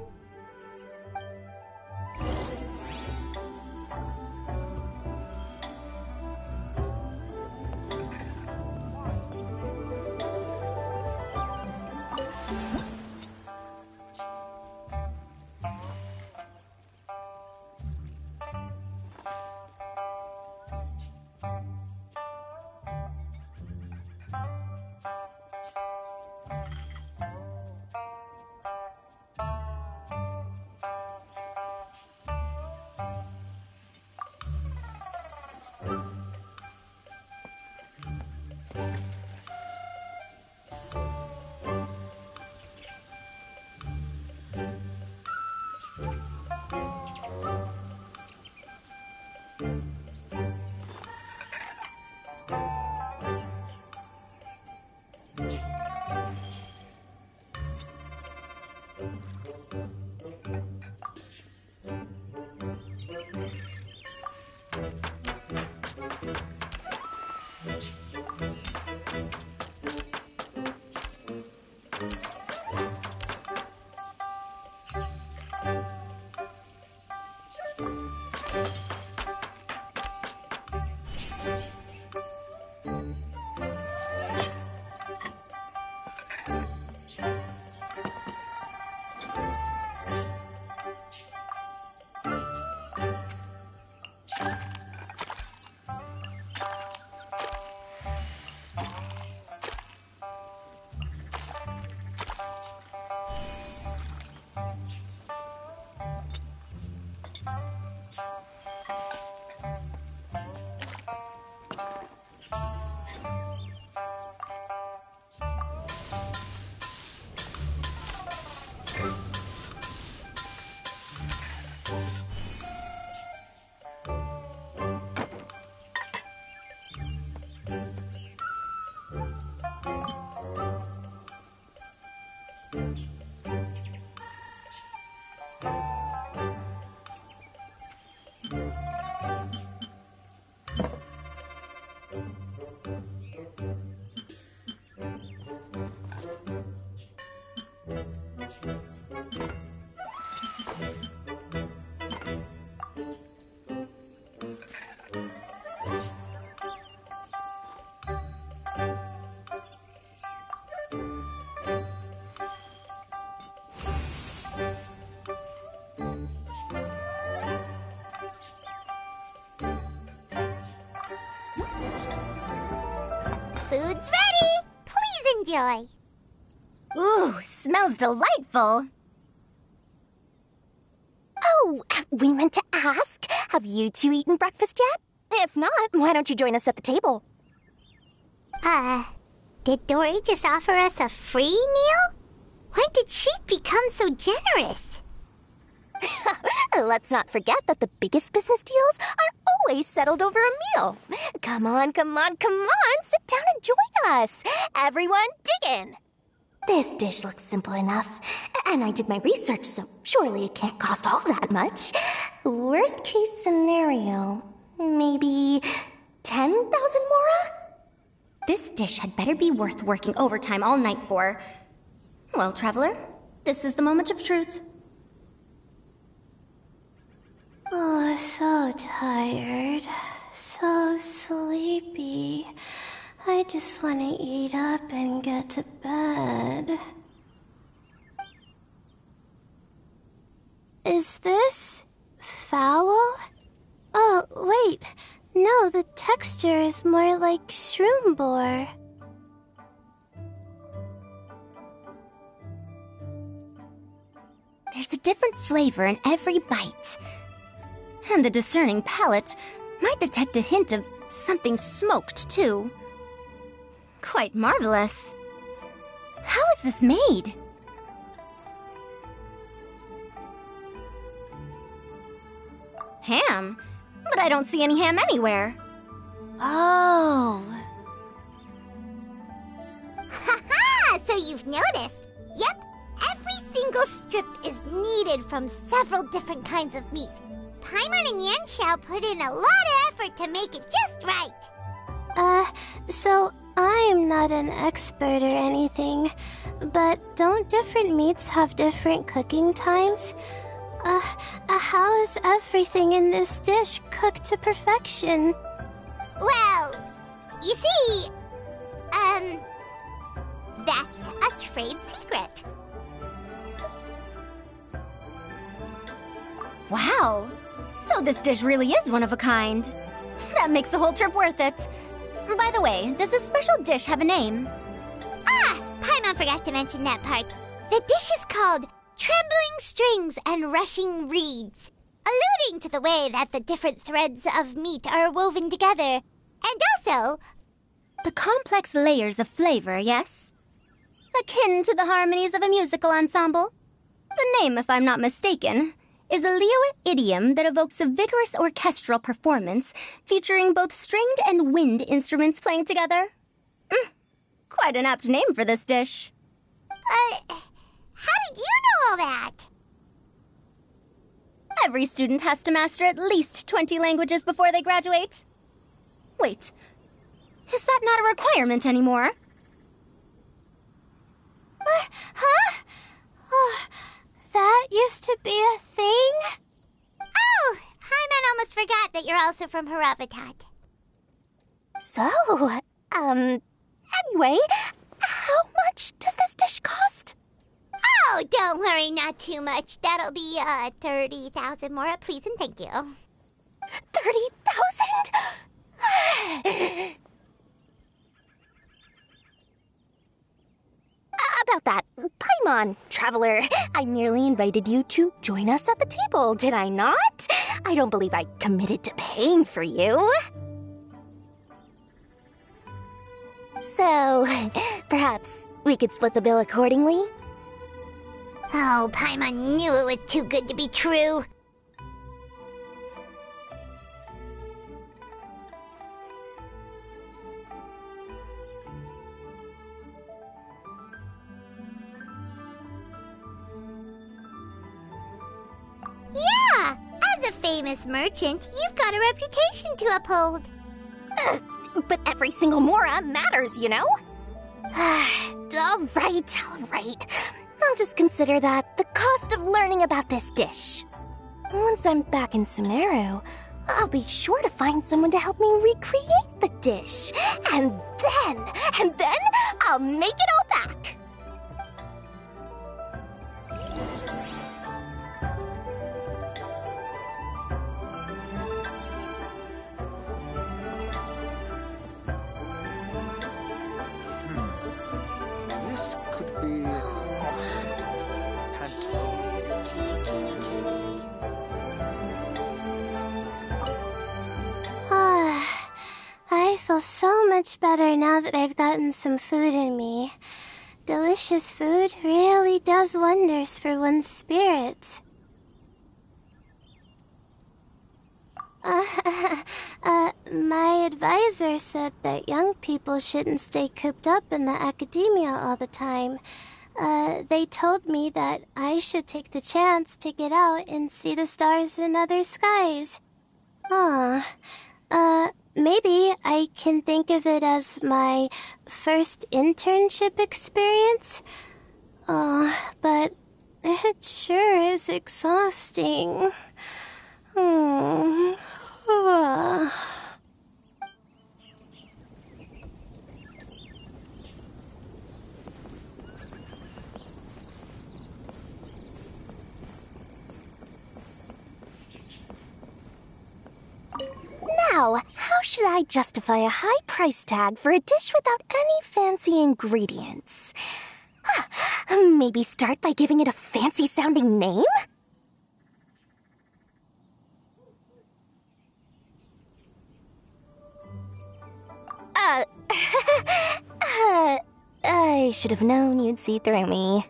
E: Food's ready. Please enjoy.
I: Ooh, smells delightful. Oh, we meant to ask, have you two eaten breakfast yet? If not, why don't you join us at the table?
E: Did Dory just offer us a free meal? When did she become so generous?
I: Let's not forget that the biggest business deals are always settled over a meal. Come on, sit down and join us. Everyone, dig in. This dish looks simple enough, and I did my research, so surely it can't cost all that much. Worst case scenario, maybe 10,000 mora?
J: This dish had better be worth working overtime all night for. Well, traveler, this is the moment of truth.
B: Oh, so tired. So sleepy. I just want to eat up and get to bed. Is this foul? Oh, wait. No, the texture is more like shroom boar.
J: There's a different flavor in every bite. And the discerning palate might detect a hint of something smoked, too. Quite marvelous. How is this made? Ham? But I don't see any ham anywhere.
B: Oh.
E: Ha-ha! So you've noticed. Yep, every single strip is kneaded from several different kinds of meat. Paimon and Yanxiao put in a lot of effort to make it just right.
B: So I'm not an expert or anything, but don't different meats have different cooking times? How is everything in this dish cooked to perfection?
E: Well, you see, that's a trade secret.
J: Wow! So this dish really is one of a kind. That makes the whole trip worth it. By the way, does this special dish have a name?
E: Paimon forgot to mention that part. The dish is called Trembling Strings and Rushing Reeds, alluding to the way that the different threads of meat are woven together, and also
J: The complex layers of flavor, yes? Akin to the harmonies of a musical ensemble? The name, if I'm not mistaken, is a Liyue idiom that evokes a vigorous orchestral performance featuring both stringed and wind instruments playing together. Quite an apt name for this dish.
E: how did you know all that?
J: Every student has to master at least 20 languages before they graduate. Wait, is that not a requirement anymore?
B: Huh? Oh, that used to be a thing?
E: Oh, Paimon almost forgot that you're also from Haravatat.
I: So, anyway, how much does this dish cost?
E: Oh, don't worry, not too much. That'll be, 30,000 mora, please and thank you.
I: 30,000? About that, Paimon, traveler, I merely invited you to join us at the table, did I not? I don't believe I committed to paying for you. So, perhaps we could split the bill accordingly?
E: Oh, Paimon knew it was too good to be true. Yeah! As a famous merchant, you've got a reputation to uphold.
I: But every single mora matters, you know? All right. I'll just consider that the cost of learning about this dish. Once I'm back in Sumeru, I'll be sure to find someone to help me recreate the dish. And then I'll make it all back.
E: so much better now that I've gotten some food in me. Delicious food really does wonders for one's spirits. My advisor said that young people shouldn't stay cooped up in the academia all the time. They told me that I should take the chance to get out and see the stars in other skies. Maybe I can think of it as my first internship experience. But it sure is exhausting.
I: Now, how should I justify a high price tag for a dish without any fancy ingredients? Maybe start by giving it a fancy-sounding name? I should have known you'd see through me.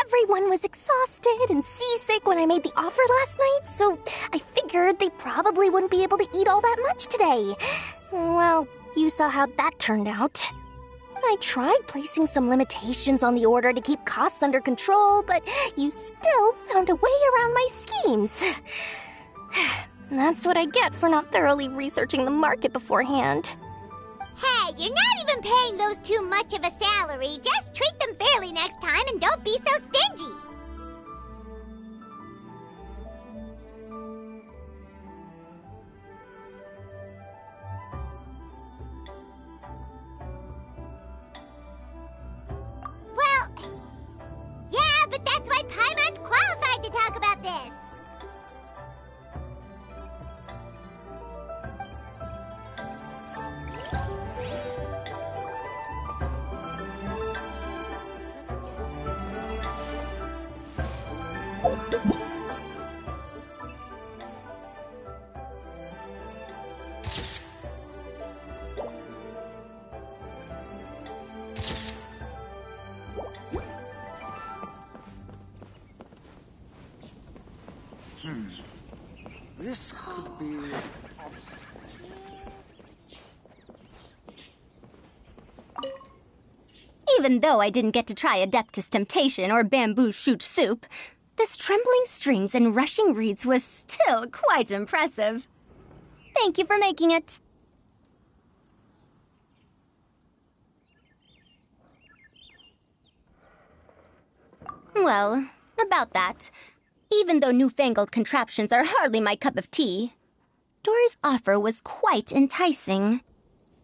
I: Everyone was exhausted and seasick when I made the offer last night, so I figured they probably wouldn't be able to eat all that much today. Well, you saw how that turned out. I tried placing some limitations on the order to keep costs under control, but you still found a way around my schemes. That's what I get for not thoroughly researching the market beforehand.
E: Hey, you're not even paying those too much of a salary. Just treat them fairly next time and don't be so stingy. Well, yeah, but that's why Paimon's qualified to talk about this.
H: This could be...
J: Even though I didn't get to try Adeptus Temptation or Bamboo Shoot Soup, this trembling strings and rushing reeds was still quite impressive. Thank you for making it. Well, about that, even though newfangled contraptions are hardly my cup of tea, Dora's offer was quite enticing.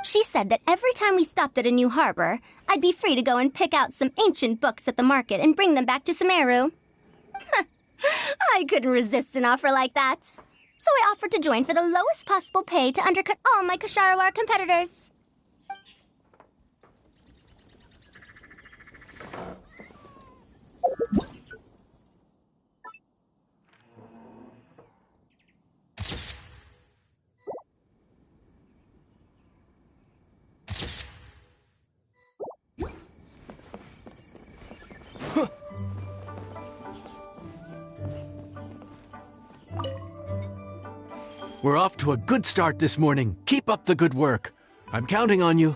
J: She said that every time we stopped at a new harbor, I'd be free to go and pick out some ancient books at the market and bring them back to Sumeru. I couldn't resist an offer like that. So I offered to join for the lowest possible pay to undercut all my Kasharawar competitors.
D: We're off to a good start this morning. Keep up the good work. I'm counting on you.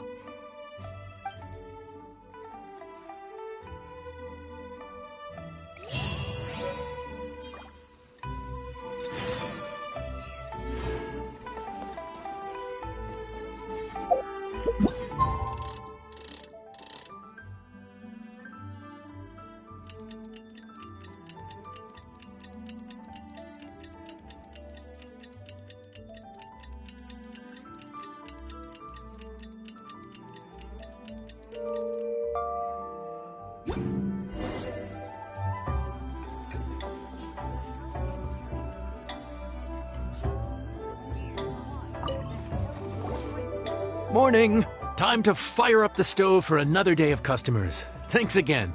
D: Morning! Time to fire up the stove for another day of customers. Thanks again.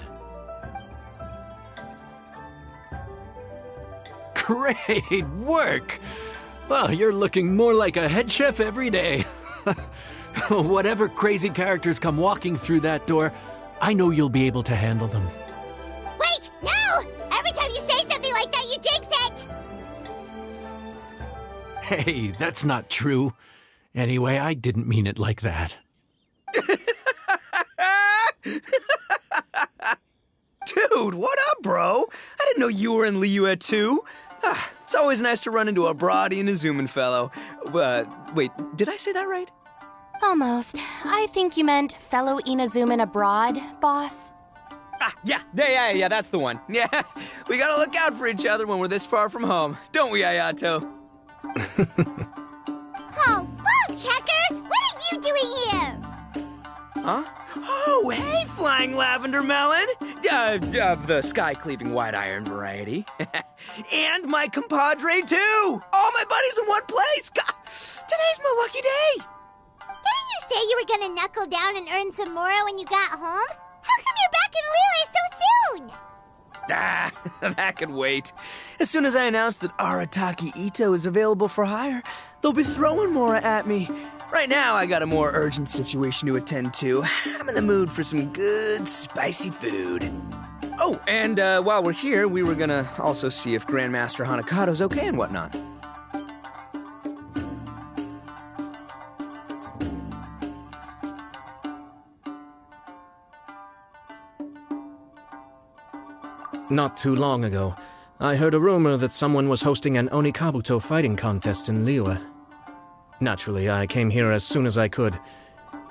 D: Great work! Well, you're looking more like a head chef every day. Whatever crazy characters come walking through that door, I know you'll be able to handle them.
E: Wait, no! Every time you say something like that, you jinx it!
D: Hey, that's not true. Anyway, I didn't mean it like that.
C: Dude, what up, bro? I didn't know you were in Liyue too. It's always nice to run into a Brody and a Zoomin fellow. Wait, did I say that right?
I: Almost. I think you meant fellow Inazuman abroad, boss.
C: Yeah, that's the one. Yeah, we gotta look out for each other when we're this far from home, don't we, Ayato?
E: Oh, Bug Checker! What are you doing here?
C: Huh? Oh, hey, Flying Lavender Melon! Of the sky-cleaving white iron variety. And my compadre, too! All my buddies in one place! God, today's my lucky day!
E: Didn't you say you were gonna knuckle down and earn some more when you got home? How come you're back in Liyue so soon?
C: That could wait. As soon as I announce that Arataki Ito is available for hire, they'll be throwing Mora at me. Right now, I got a more urgent situation to attend to. I'm in the mood for some good, spicy food. Oh, and while we're here, we were gonna also see if Grandmaster Hanakado's okay and whatnot.
K: Not too long ago, I heard a rumor that someone was hosting an Onikabuto fighting contest in Liyue. Naturally, I came here as soon as I could,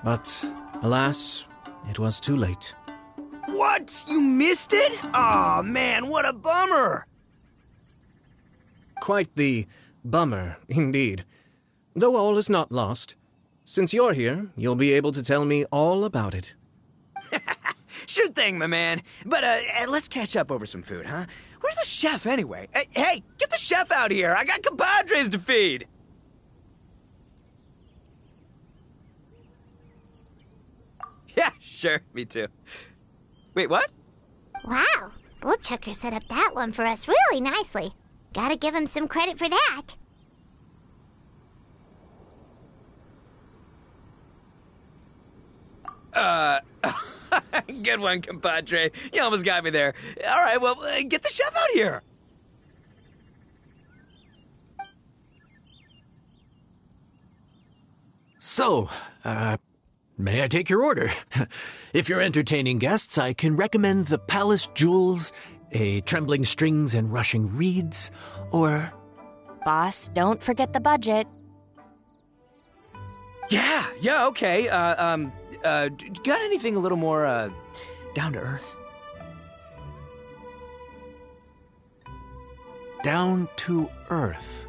K: but alas, it was too late.
C: What? You missed it? Aw, man, what a bummer!
K: Quite the bummer, indeed. Though all is not lost. Since you're here, you'll be able to tell me all about it.
C: Sure thing, my man. But let's catch up over some food, huh? Where's the chef, anyway? Hey, get the chef out here! I got compadres to feed! Yeah, sure, me too. Wait, what?
E: Wow, Bullchucker set up that one for us really nicely. Gotta give him some credit for that.
C: Good one, compadre. You almost got me there. All right, well, get the chef out here.
D: So, may I take your order? If you're entertaining guests, I can recommend the Palace Jewels, a Trembling Strings and Rushing Reeds, or...
I: Boss, don't forget the budget.
C: Yeah, okay. Got anything a little more, down to earth?
D: Down to earth.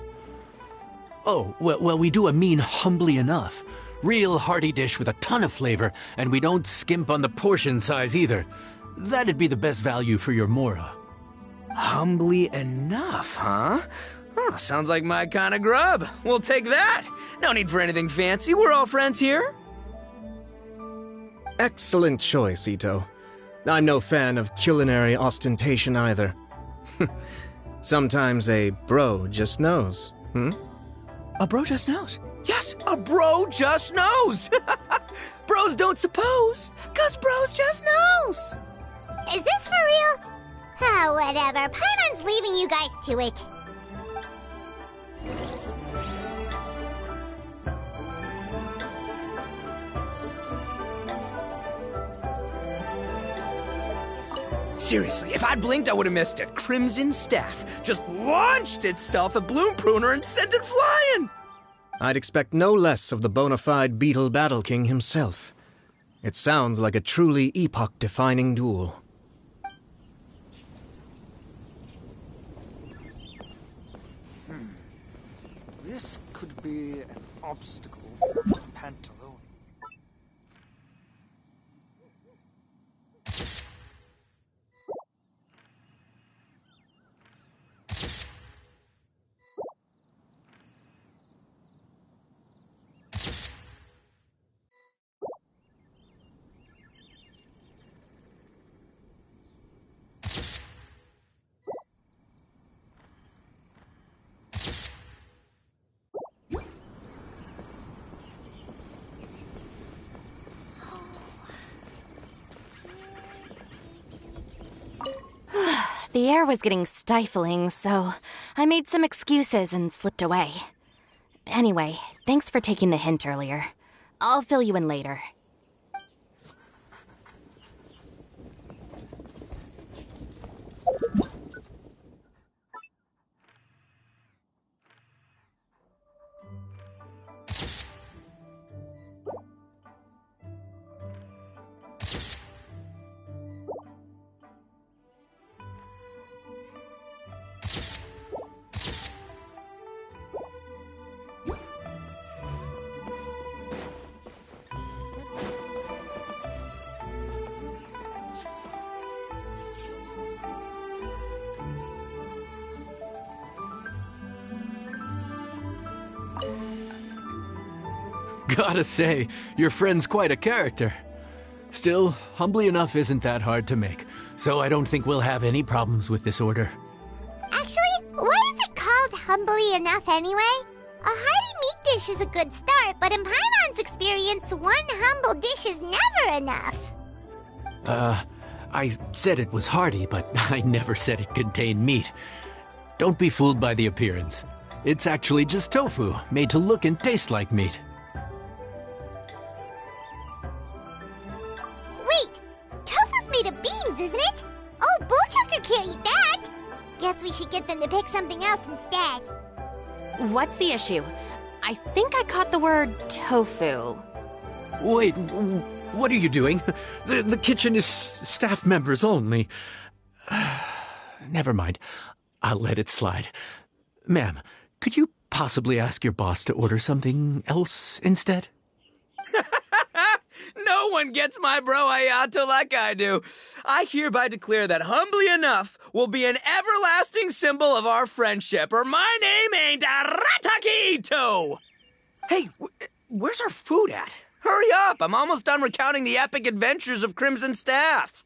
D: Oh, well, we do a mean humbly enough. Real hearty dish with a ton of flavor, and we don't skimp on the portion size either. That'd be the best value for your Mora.
C: Humbly enough, huh? Oh, sounds like my kind of grub. We'll take that. No need for anything fancy. We're all friends here.
K: Excellent choice, Ito. I'm no fan of culinary ostentation either. Sometimes a bro just knows,
C: A bro just knows. Yes, a bro just knows. Bros don't suppose, 'cause bros just knows.
E: Is this for real? Oh, whatever. Paimon's leaving you guys to it.
C: Seriously, if I'd blinked, I would have missed it. Crimson Staff just launched itself at Bloom Pruner and sent it flying.
K: I'd expect no less of the bona fide Beetle Battle King himself. It sounds like a truly epoch-defining duel.
H: This could be an obstacle. Pantaloon.
I: The air was getting stifling, so I made some excuses and slipped away. Anyway, thanks for taking the hint earlier. I'll fill you in later.
D: Gotta say, your friend's quite a character. Still, humbly enough isn't that hard to make, so I don't think we'll have any problems with this order.
E: Actually, why is it called humbly enough anyway? A hearty meat dish is a good start, but in Paimon's experience, one humble dish is never enough.
D: I said it was hearty, but I never said it contained meat. Don't be fooled by the appearance. It's actually just tofu, made to look and taste like meat.
E: Wait, tofu's made of beans, isn't it? Oh, Bullchucker can't eat that. Guess we should get them to pick something else instead.
I: What's the issue? I think I caught the word tofu.
D: Wait, what are you doing? The kitchen is staff members only. Never mind. I'll let it slide. Ma'am, could you possibly ask your boss to order something else instead?
C: No one gets my bro Ayato like I do. I hereby declare that Humbly Enough will be an everlasting symbol of our friendship, or my name ain't Aratakito! Hey, where's our food at? Hurry up, I'm almost done recounting the epic adventures of Crimson Staff.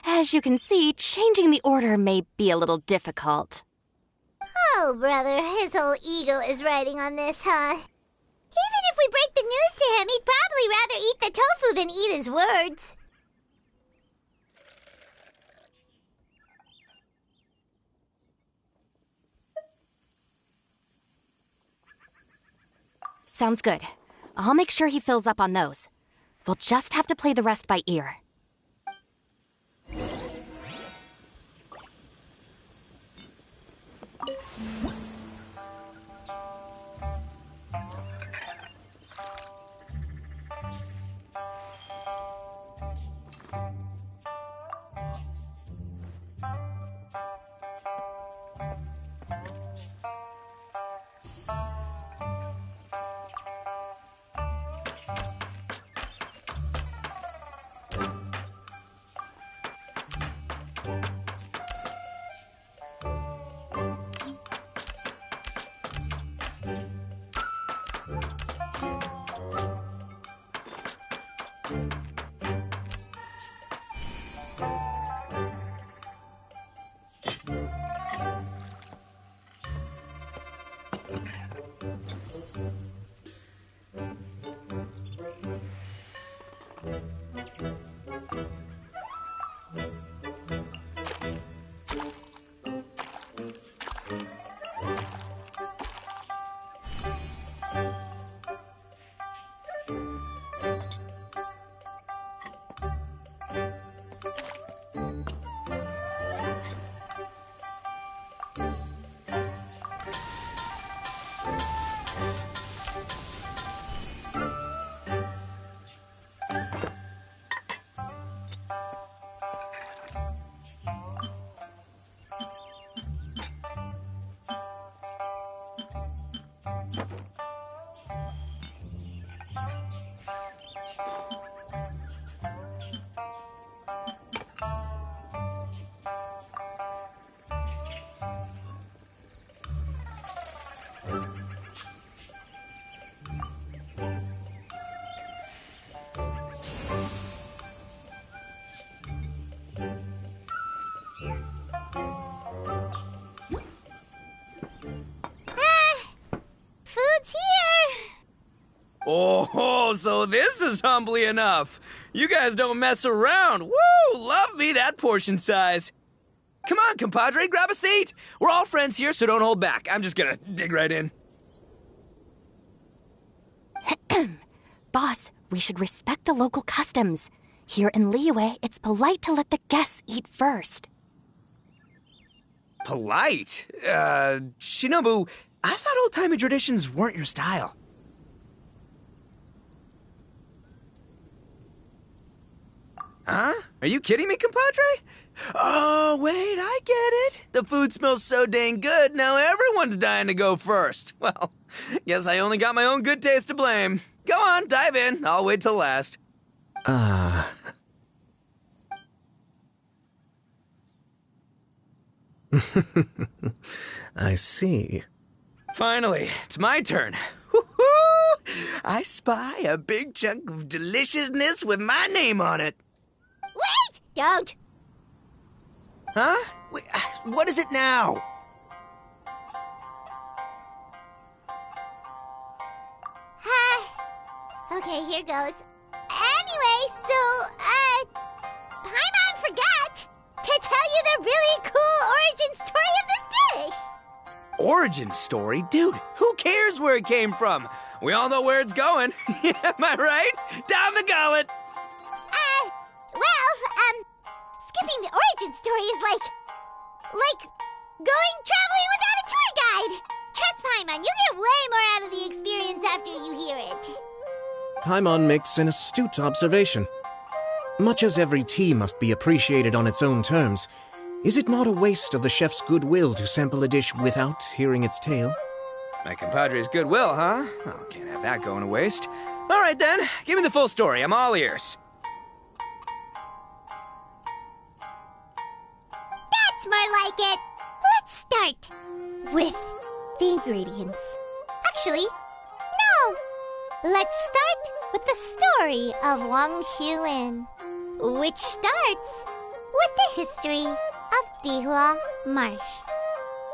I: As you can see, changing the order may be a little difficult.
E: Oh, brother, his whole ego is riding on this, huh? Even if we break the news to him, he'd probably rather eat the tofu than eat his words.
I: Sounds good. I'll make sure he fills up on those. We'll just have to play the rest by ear.
C: Oh, so this is Humbly Enough. You guys don't mess around. Woo! Love me that portion size. Come on, compadre, grab a seat. We're all friends here, so don't hold back. I'm just gonna dig right in.
I: Boss, we should respect the local customs. Here in Liyue, it's polite to let the guests eat first.
C: Polite? Shinobu, I thought old-timey traditions weren't your style. Huh? Are you kidding me, compadre? Oh, wait, I get it. The food smells so dang good, now everyone's dying to go first. Well, guess I only got my own good taste to blame. Go on, dive in. I'll wait till last.
K: I see.
C: Finally, it's my turn. Woo-hoo! I spy a big chunk of deliciousness with my name on it.
E: Wait! Don't!
C: Huh? Wait, what is it now?
E: Okay, here goes. Anyway, so, Paimon forgot to tell you the really cool origin story of this dish.
C: Origin story? Dude, who cares where it came from? We all know where it's going. Am I right? Down the gullet!
E: Skipping the origin story is like going traveling without a tour guide. Trust Paimon, you'll get way more out of the experience after you hear it.
K: Paimon makes an astute observation. Much as every tea must be appreciated on its own terms, is it not a waste of the chef's goodwill to sample a dish without hearing its tale?
C: My compadre's goodwill, huh? Oh, can't have that going to waste. All right then, give me the full story. I'm all ears.
E: That's more like it. Let's start with the ingredients. Actually, no. Let's start with the story of Wang Xuan, which starts with the history of Dihua Marsh.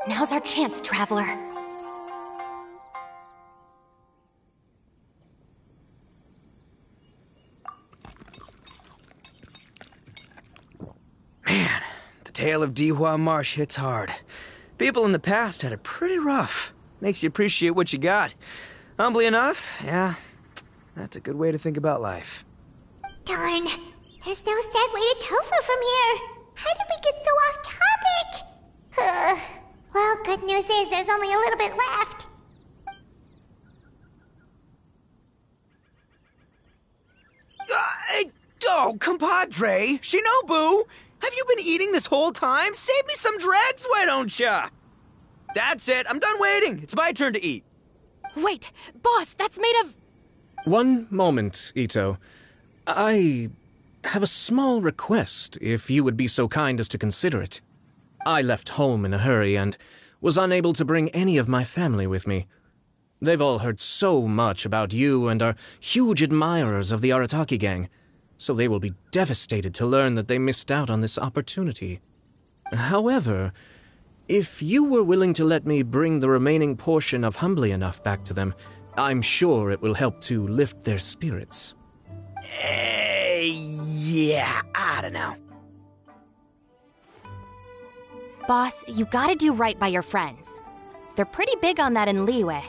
I: Now's our chance, traveler.
C: Man, the tale of Dihua Marsh hits hard. People in the past had it pretty rough. Makes you appreciate what you got. Humbly enough, yeah, that's a good way to think about life.
E: Darn, there's no sad way to tofu from here. How did we get so off topic? Well, good news is there's only a little bit left.
C: Oh, compadre, Shinobu, have you been eating this whole time? Save me some dregs, why don't ya? That's it, I'm done waiting. It's my turn to eat.
I: Wait, boss, that's made of...
K: One moment, Ito. I have a small request, if you would be so kind as to consider it. I left home in a hurry and was unable to bring any of my family with me. They've all heard so much about you and are huge admirers of the Arataki gang, so they will be devastated to learn that they missed out on this opportunity. However, if you were willing to let me bring the remaining portion of Humbly Enough back to them, I'm sure it will help to lift their spirits.
C: Yeah, I don't know.
I: Boss, you gotta do right by your friends. They're pretty big on that in Liyue.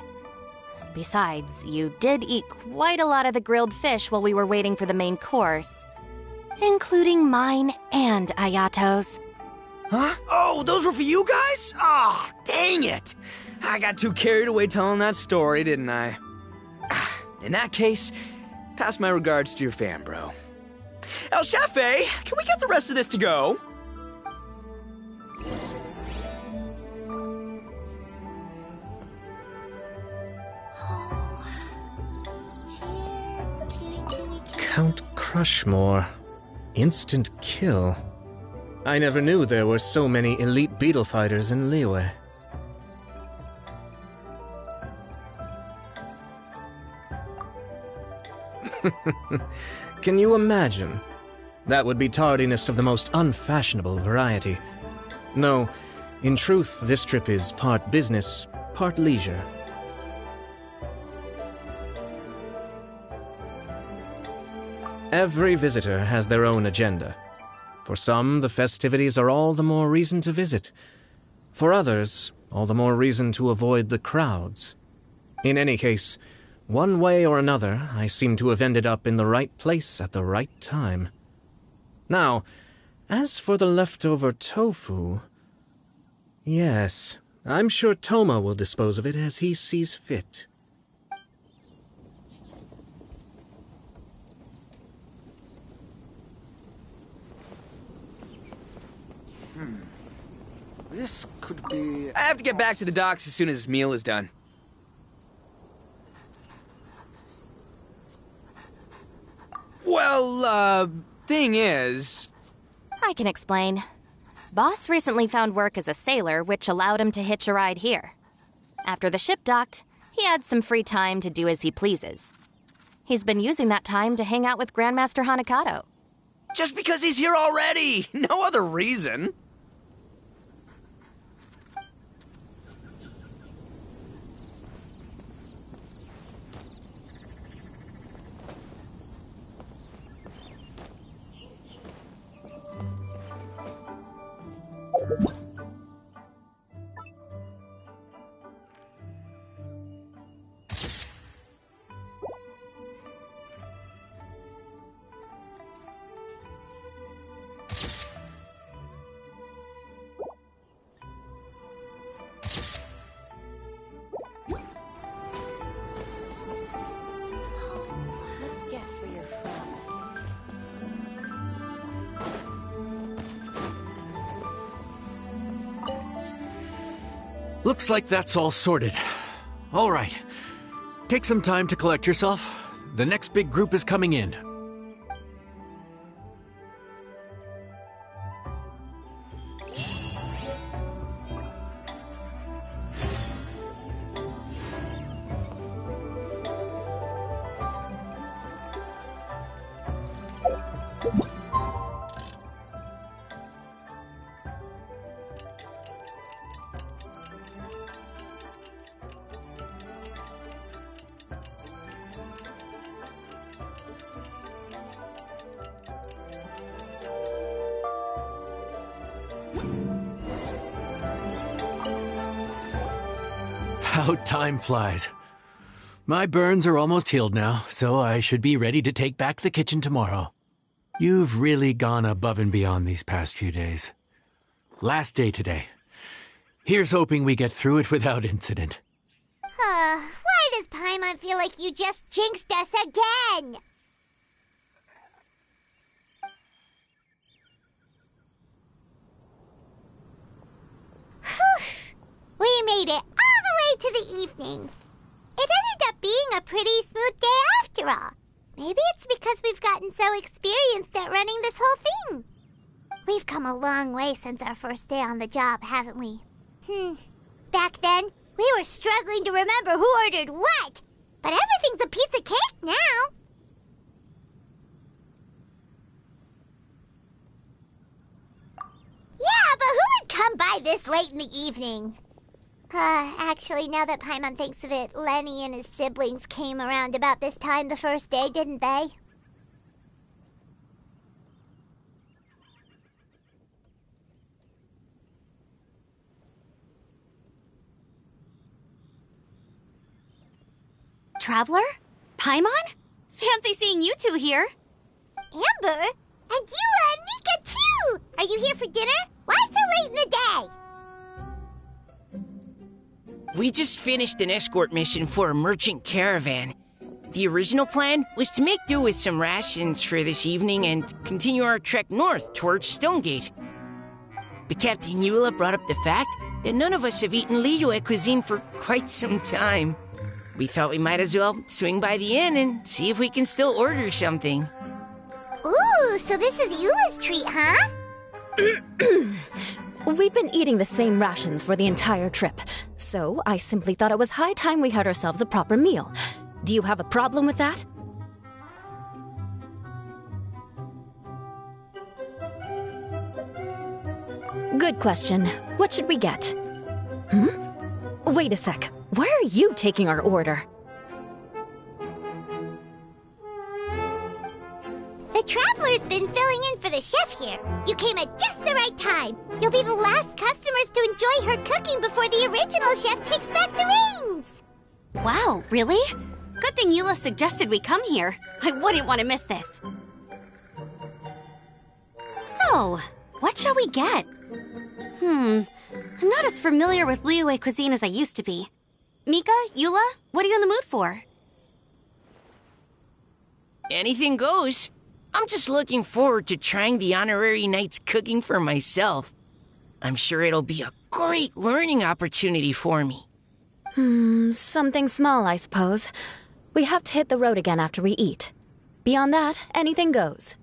I: Besides, you did eat quite a lot of the grilled fish while we were waiting for the main course. Including mine and Ayato's.
C: Huh? Oh, those were for you guys? Ah, dang it. I got too carried away telling that story, didn't I? In that case, pass my regards to your fan, bro. El Chefe, can we get the rest of this to go?
K: Count Crushmore. Instant kill. I never knew there were so many elite beetle fighters in Liyue. Can you imagine? That would be tardiness of the most unfashionable variety. No, in truth, this trip is part business, part leisure. Every visitor has their own agenda. For some, the festivities are all the more reason to visit. For others, all the more reason to avoid the crowds. In any case, one way or another, I seem to have ended up in the right place at the right time. Now, as for the leftover tofu... Yes, I'm sure Toma will dispose of it as he sees fit.
H: This could be...
C: I have to get back to the docks as soon as this meal is done. Well, thing is...
L: I can explain. Boss recently found work as a sailor, which allowed him to hitch a ride here. After the ship docked, he had some free time to do as he pleases. He's been using that time to hang out with Grandmaster Hanakato.
C: Just because he's here already! No other reason!
D: Looks like that's all sorted. All right. Take some time to collect yourself. The next big group is coming in. How time flies. My burns are almost healed now, so I should be ready to take back the kitchen tomorrow. You've really gone above and beyond these past few days. Last day today. Here's hoping we get through it without incident.
E: Why does Paimon feel like you just jinxed us again? We made it all the way to the evening. It ended up being a pretty smooth day after all. Maybe it's because we've gotten so experienced at running this whole thing. We've come a long way since our first day on the job, haven't we? Back then, we were struggling to remember who ordered what. But everything's a piece of cake now. Yeah, but who would come by this late in the evening? Actually, now that Paimon thinks of it, Lenny and his siblings came around about this time the first day, didn't they?
J: Traveler? Paimon? Fancy seeing you two here.
E: Amber? And Eula and Mika, too! Are you here for dinner? Why so late in the day?
M: We just finished an escort mission for a merchant caravan. The original plan was to make do with some rations for this evening and continue our trek north towards Stonegate. But Captain Eula brought up the fact that none of us have eaten Liyue cuisine for quite some time. We thought we might as well swing by the inn and see if we can still order something.
E: Ooh, so this is Eula's treat, huh?
I: We've been eating the same rations for the entire trip, so I simply thought it was high time we had ourselves a proper meal. Do you have a problem with that? Good question. What should we get? Wait a sec. Where are you taking our order?
E: The traveler's been filling in for the chef here. You came at just the right time. You'll be the last customers to enjoy her cooking before the original chef takes back the reins.
J: Wow, really? Good thing Eula suggested we come here. I wouldn't want to miss this. So, what shall we get? I'm not as familiar with Liyue cuisine as I used to be. Mika, Eula, what are you in the mood for?
M: Anything goes. I'm just looking forward to trying the honorary knight's cooking for myself. I'm sure it'll be a great learning opportunity for me.
N: Something small, I suppose. We have to hit the road again after we eat. Beyond that, anything goes.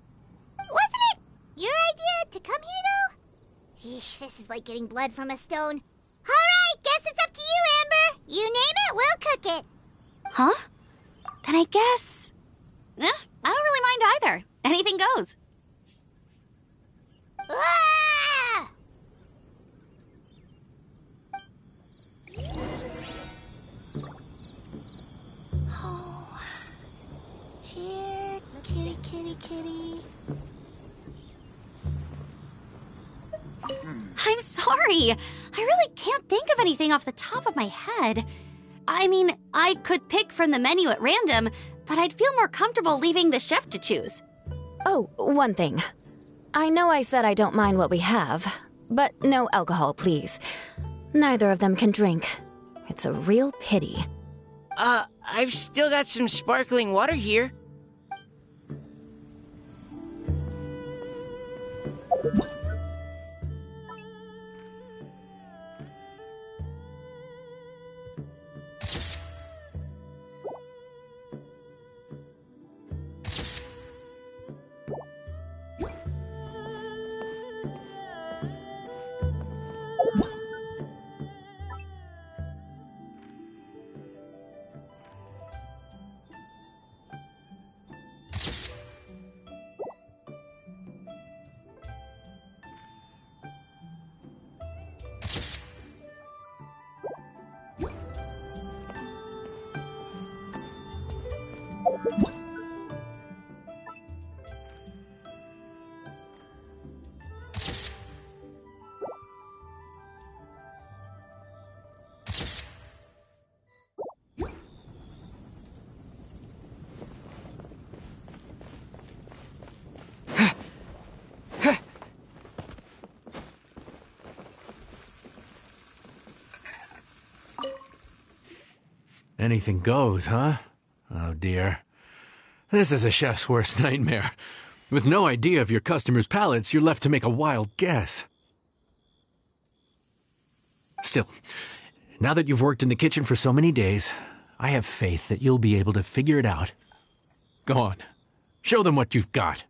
E: Wasn't it your idea to come here, though? Eesh, this is like getting blood from a stone. All right, guess it's up to you, Amber. You name it, we'll cook it.
J: Huh? Then I guess... I don't really mind either. Anything goes.
E: Ah!
J: Oh. Here, kitty, kitty, kitty. I'm sorry. I really can't think of anything off the top of my head. I mean, I could pick from the menu at random, but I'd feel more comfortable leaving the chef to choose.
N: Oh, one thing. I know I said I don't mind what we have, but no alcohol, please. Neither of them can drink. It's a real pity.
M: I've still got some sparkling water here.
D: Anything goes, huh? Oh dear. This is a chef's worst nightmare. With no idea of your customers' palates, you're left to make a wild guess. Still, now that you've worked in the kitchen for so many days, I have faith that you'll be able to figure it out. Go on. Show them what you've got.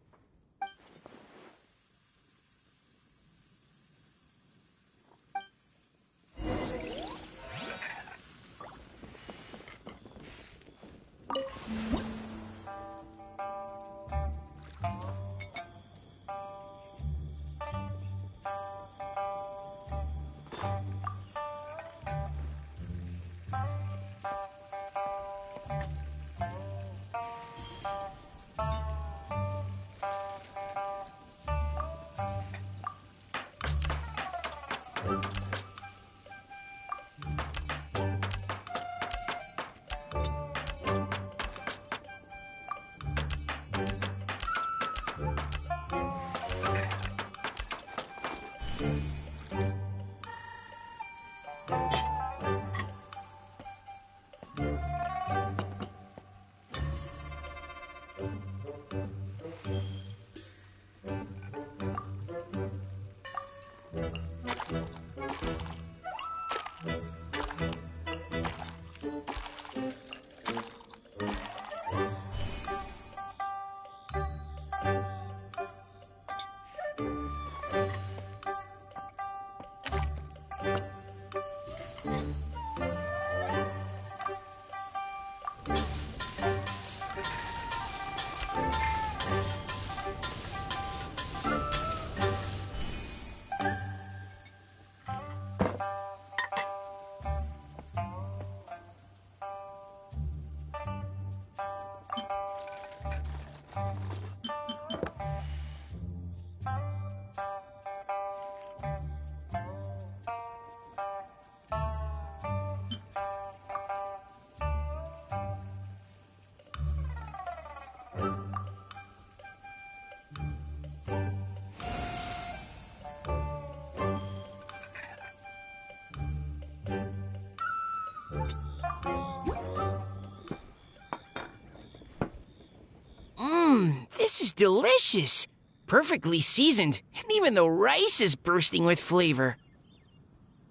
M: This is delicious. Perfectly seasoned, and even the rice is bursting with flavor.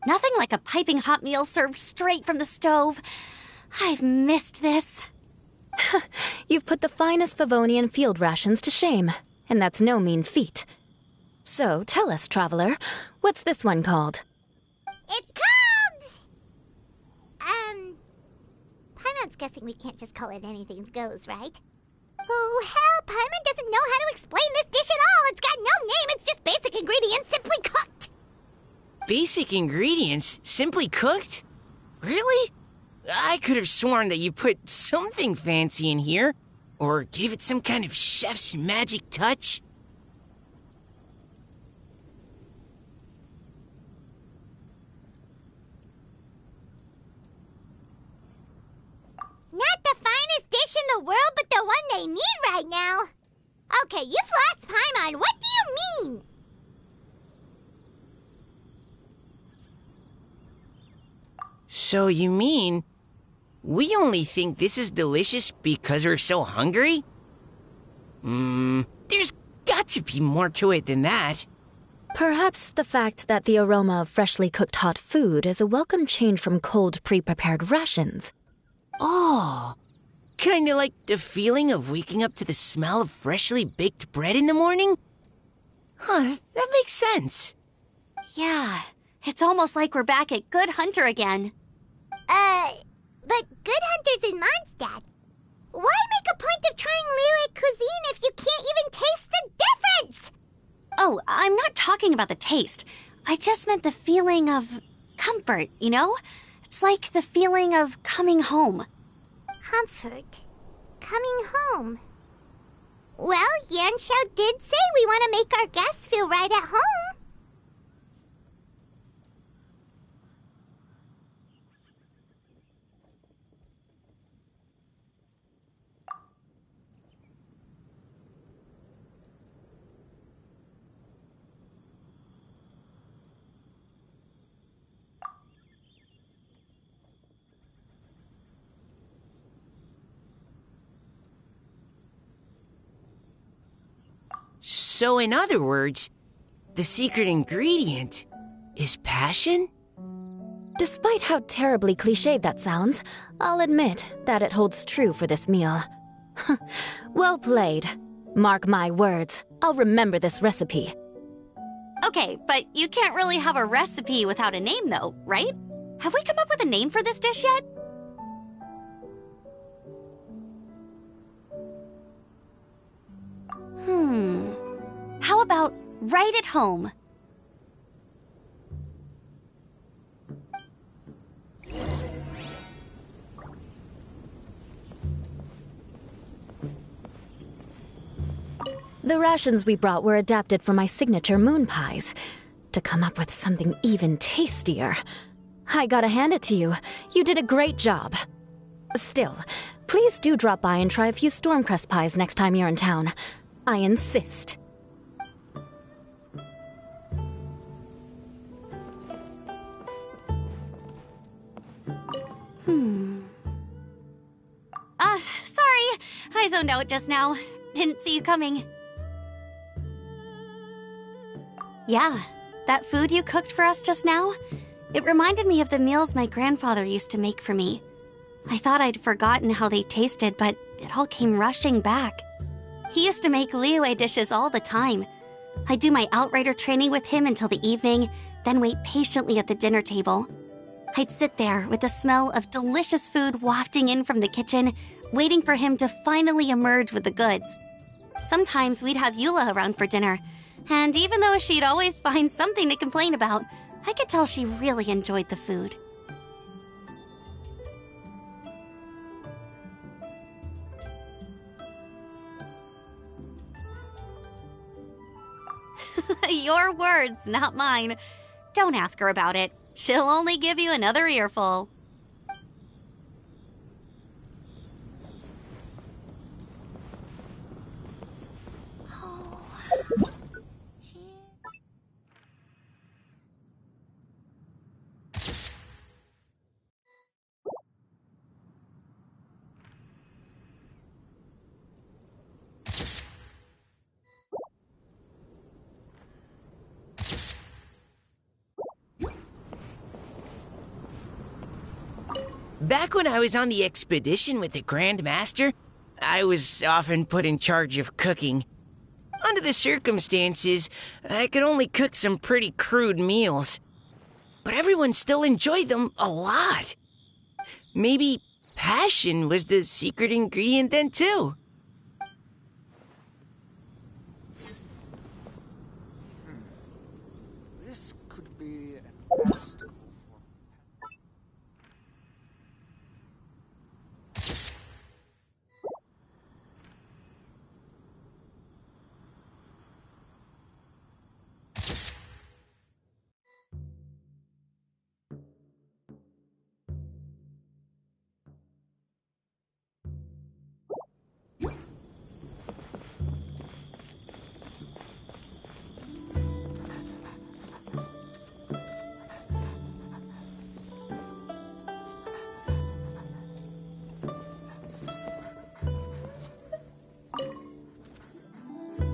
J: Nothing like a piping hot meal served straight from the stove. I've missed this.
N: You've put the finest Favonian field rations to shame, and that's no mean feat. So, tell us, traveler, what's this one called?
E: It's called... Paimon's guessing we can't just call it anything goes, right? Oh, hell, Paimon doesn't know how to explain this dish at all. It's got no name, it's just basic ingredients simply cooked.
M: Basic ingredients? Simply cooked? Really? I could have sworn that you put something fancy in here, or gave it some kind of chef's magic touch.
E: Not the finest dish in the world, but the one they need right now. Okay, you've lost Paimon. What do you mean?
M: So you mean we only think this is delicious because we're so hungry? There's got to be more to it than that.
N: Perhaps the fact that the aroma of freshly cooked hot food is a welcome change from cold, pre-prepared rations.
M: Oh, kinda like the feeling of waking up to the smell of freshly baked bread in the morning? Huh, that makes sense.
J: Yeah, it's almost like we're back at Good Hunter again.
E: But Good Hunter's in Mondstadt. Why make a point of trying Liyue cuisine if you can't even taste the difference?
J: Oh, I'm not talking about the taste. I just meant the feeling of comfort, you know? It's like the feeling of coming home.
E: Comfort. Coming home. Well, Yanxiao did say we want to make our guests feel right at home.
M: So in other words, the secret ingredient is passion?
N: Despite how terribly cliched that sounds, I'll admit that it holds true for this meal. Well played. Mark my words, I'll remember this recipe.
J: Okay, but you can't really have a recipe without a name though, right? Have we come up with a name for this dish yet? How about right at home?
N: The rations we brought were adapted for my signature moon pies. To come up with something even tastier. I gotta hand it to you. You did a great job. Still, please do drop by and try a few Stormcrest pies next time you're in town. I insist.
J: Sorry. I zoned out just now. Didn't see you coming. Yeah, that food you cooked for us just now, it reminded me of the meals my grandfather used to make for me. I thought I'd forgotten how they tasted, but it all came rushing back. He used to make Liyue dishes all the time. I'd do my outrider training with him until the evening, then wait patiently at the dinner table. I'd sit there with the smell of delicious food wafting in from the kitchen, waiting for him to finally emerge with the goods. Sometimes we'd have Eula around for dinner, and even though she'd always find something to complain about, I could tell she really enjoyed the food. Your words, not mine. Don't ask her about it. She'll only give you another earful.
M: Back when I was on the expedition with the Grand Master, I was often put in charge of cooking. Under the circumstances, I could only cook some pretty crude meals. But everyone still enjoyed them a lot. Maybe passion was the secret ingredient then, too.
H: This could be an obstacle.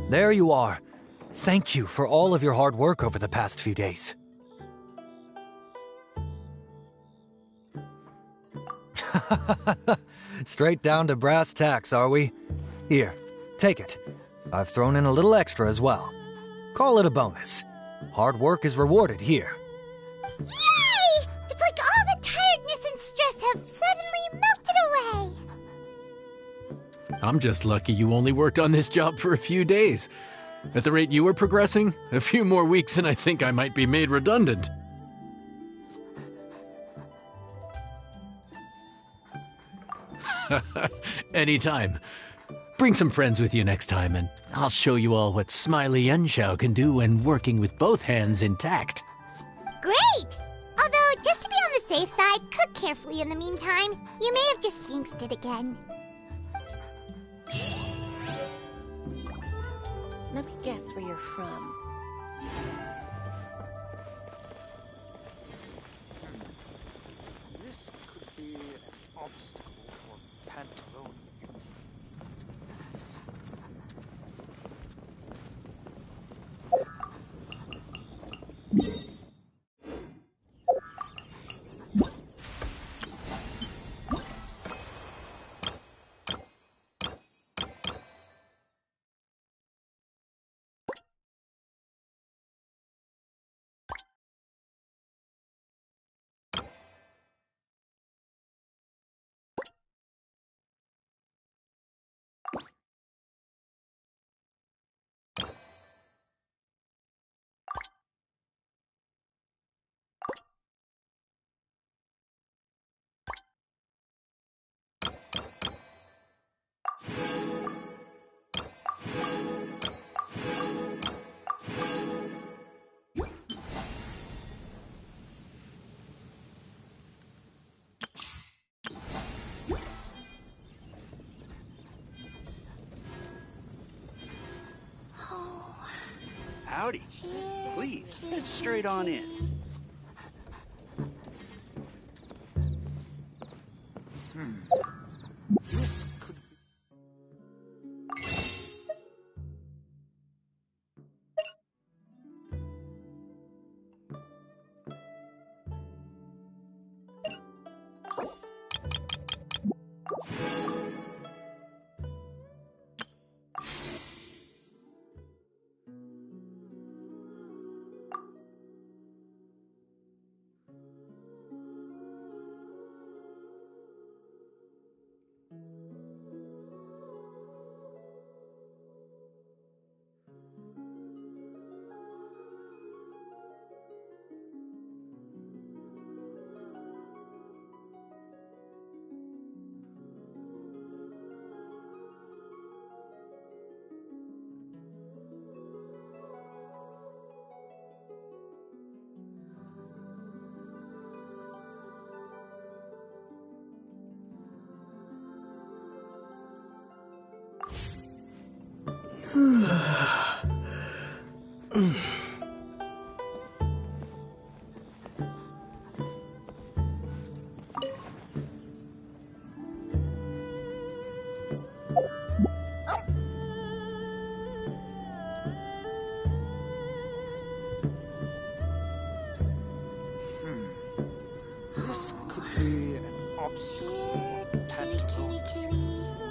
F: There you are. Thank you for all of your hard work over the past few days. Straight down to brass tacks, are we? Here, take it. I've thrown in a little extra as well. Call it a bonus. Hard work is rewarded here.
E: Yay! It's like all the tiredness and stress have suddenly melted away.
D: I'm just lucky you only worked on this job for a few days. At the rate you were progressing, a few more weeks and I think I might be made redundant. Anytime. Bring some friends with you next time and I'll show you all what Smiley Yenshao can do when working with both hands intact.
E: Great! Although, just to be on the safe side, cook carefully in the meantime. You may have just jinxed it again.
A: Let me guess where you're from.
H: This could be an obstacle for Pantaloon.
O: Howdy. Please, head straight on in.
H: This could be an obstacle or pet.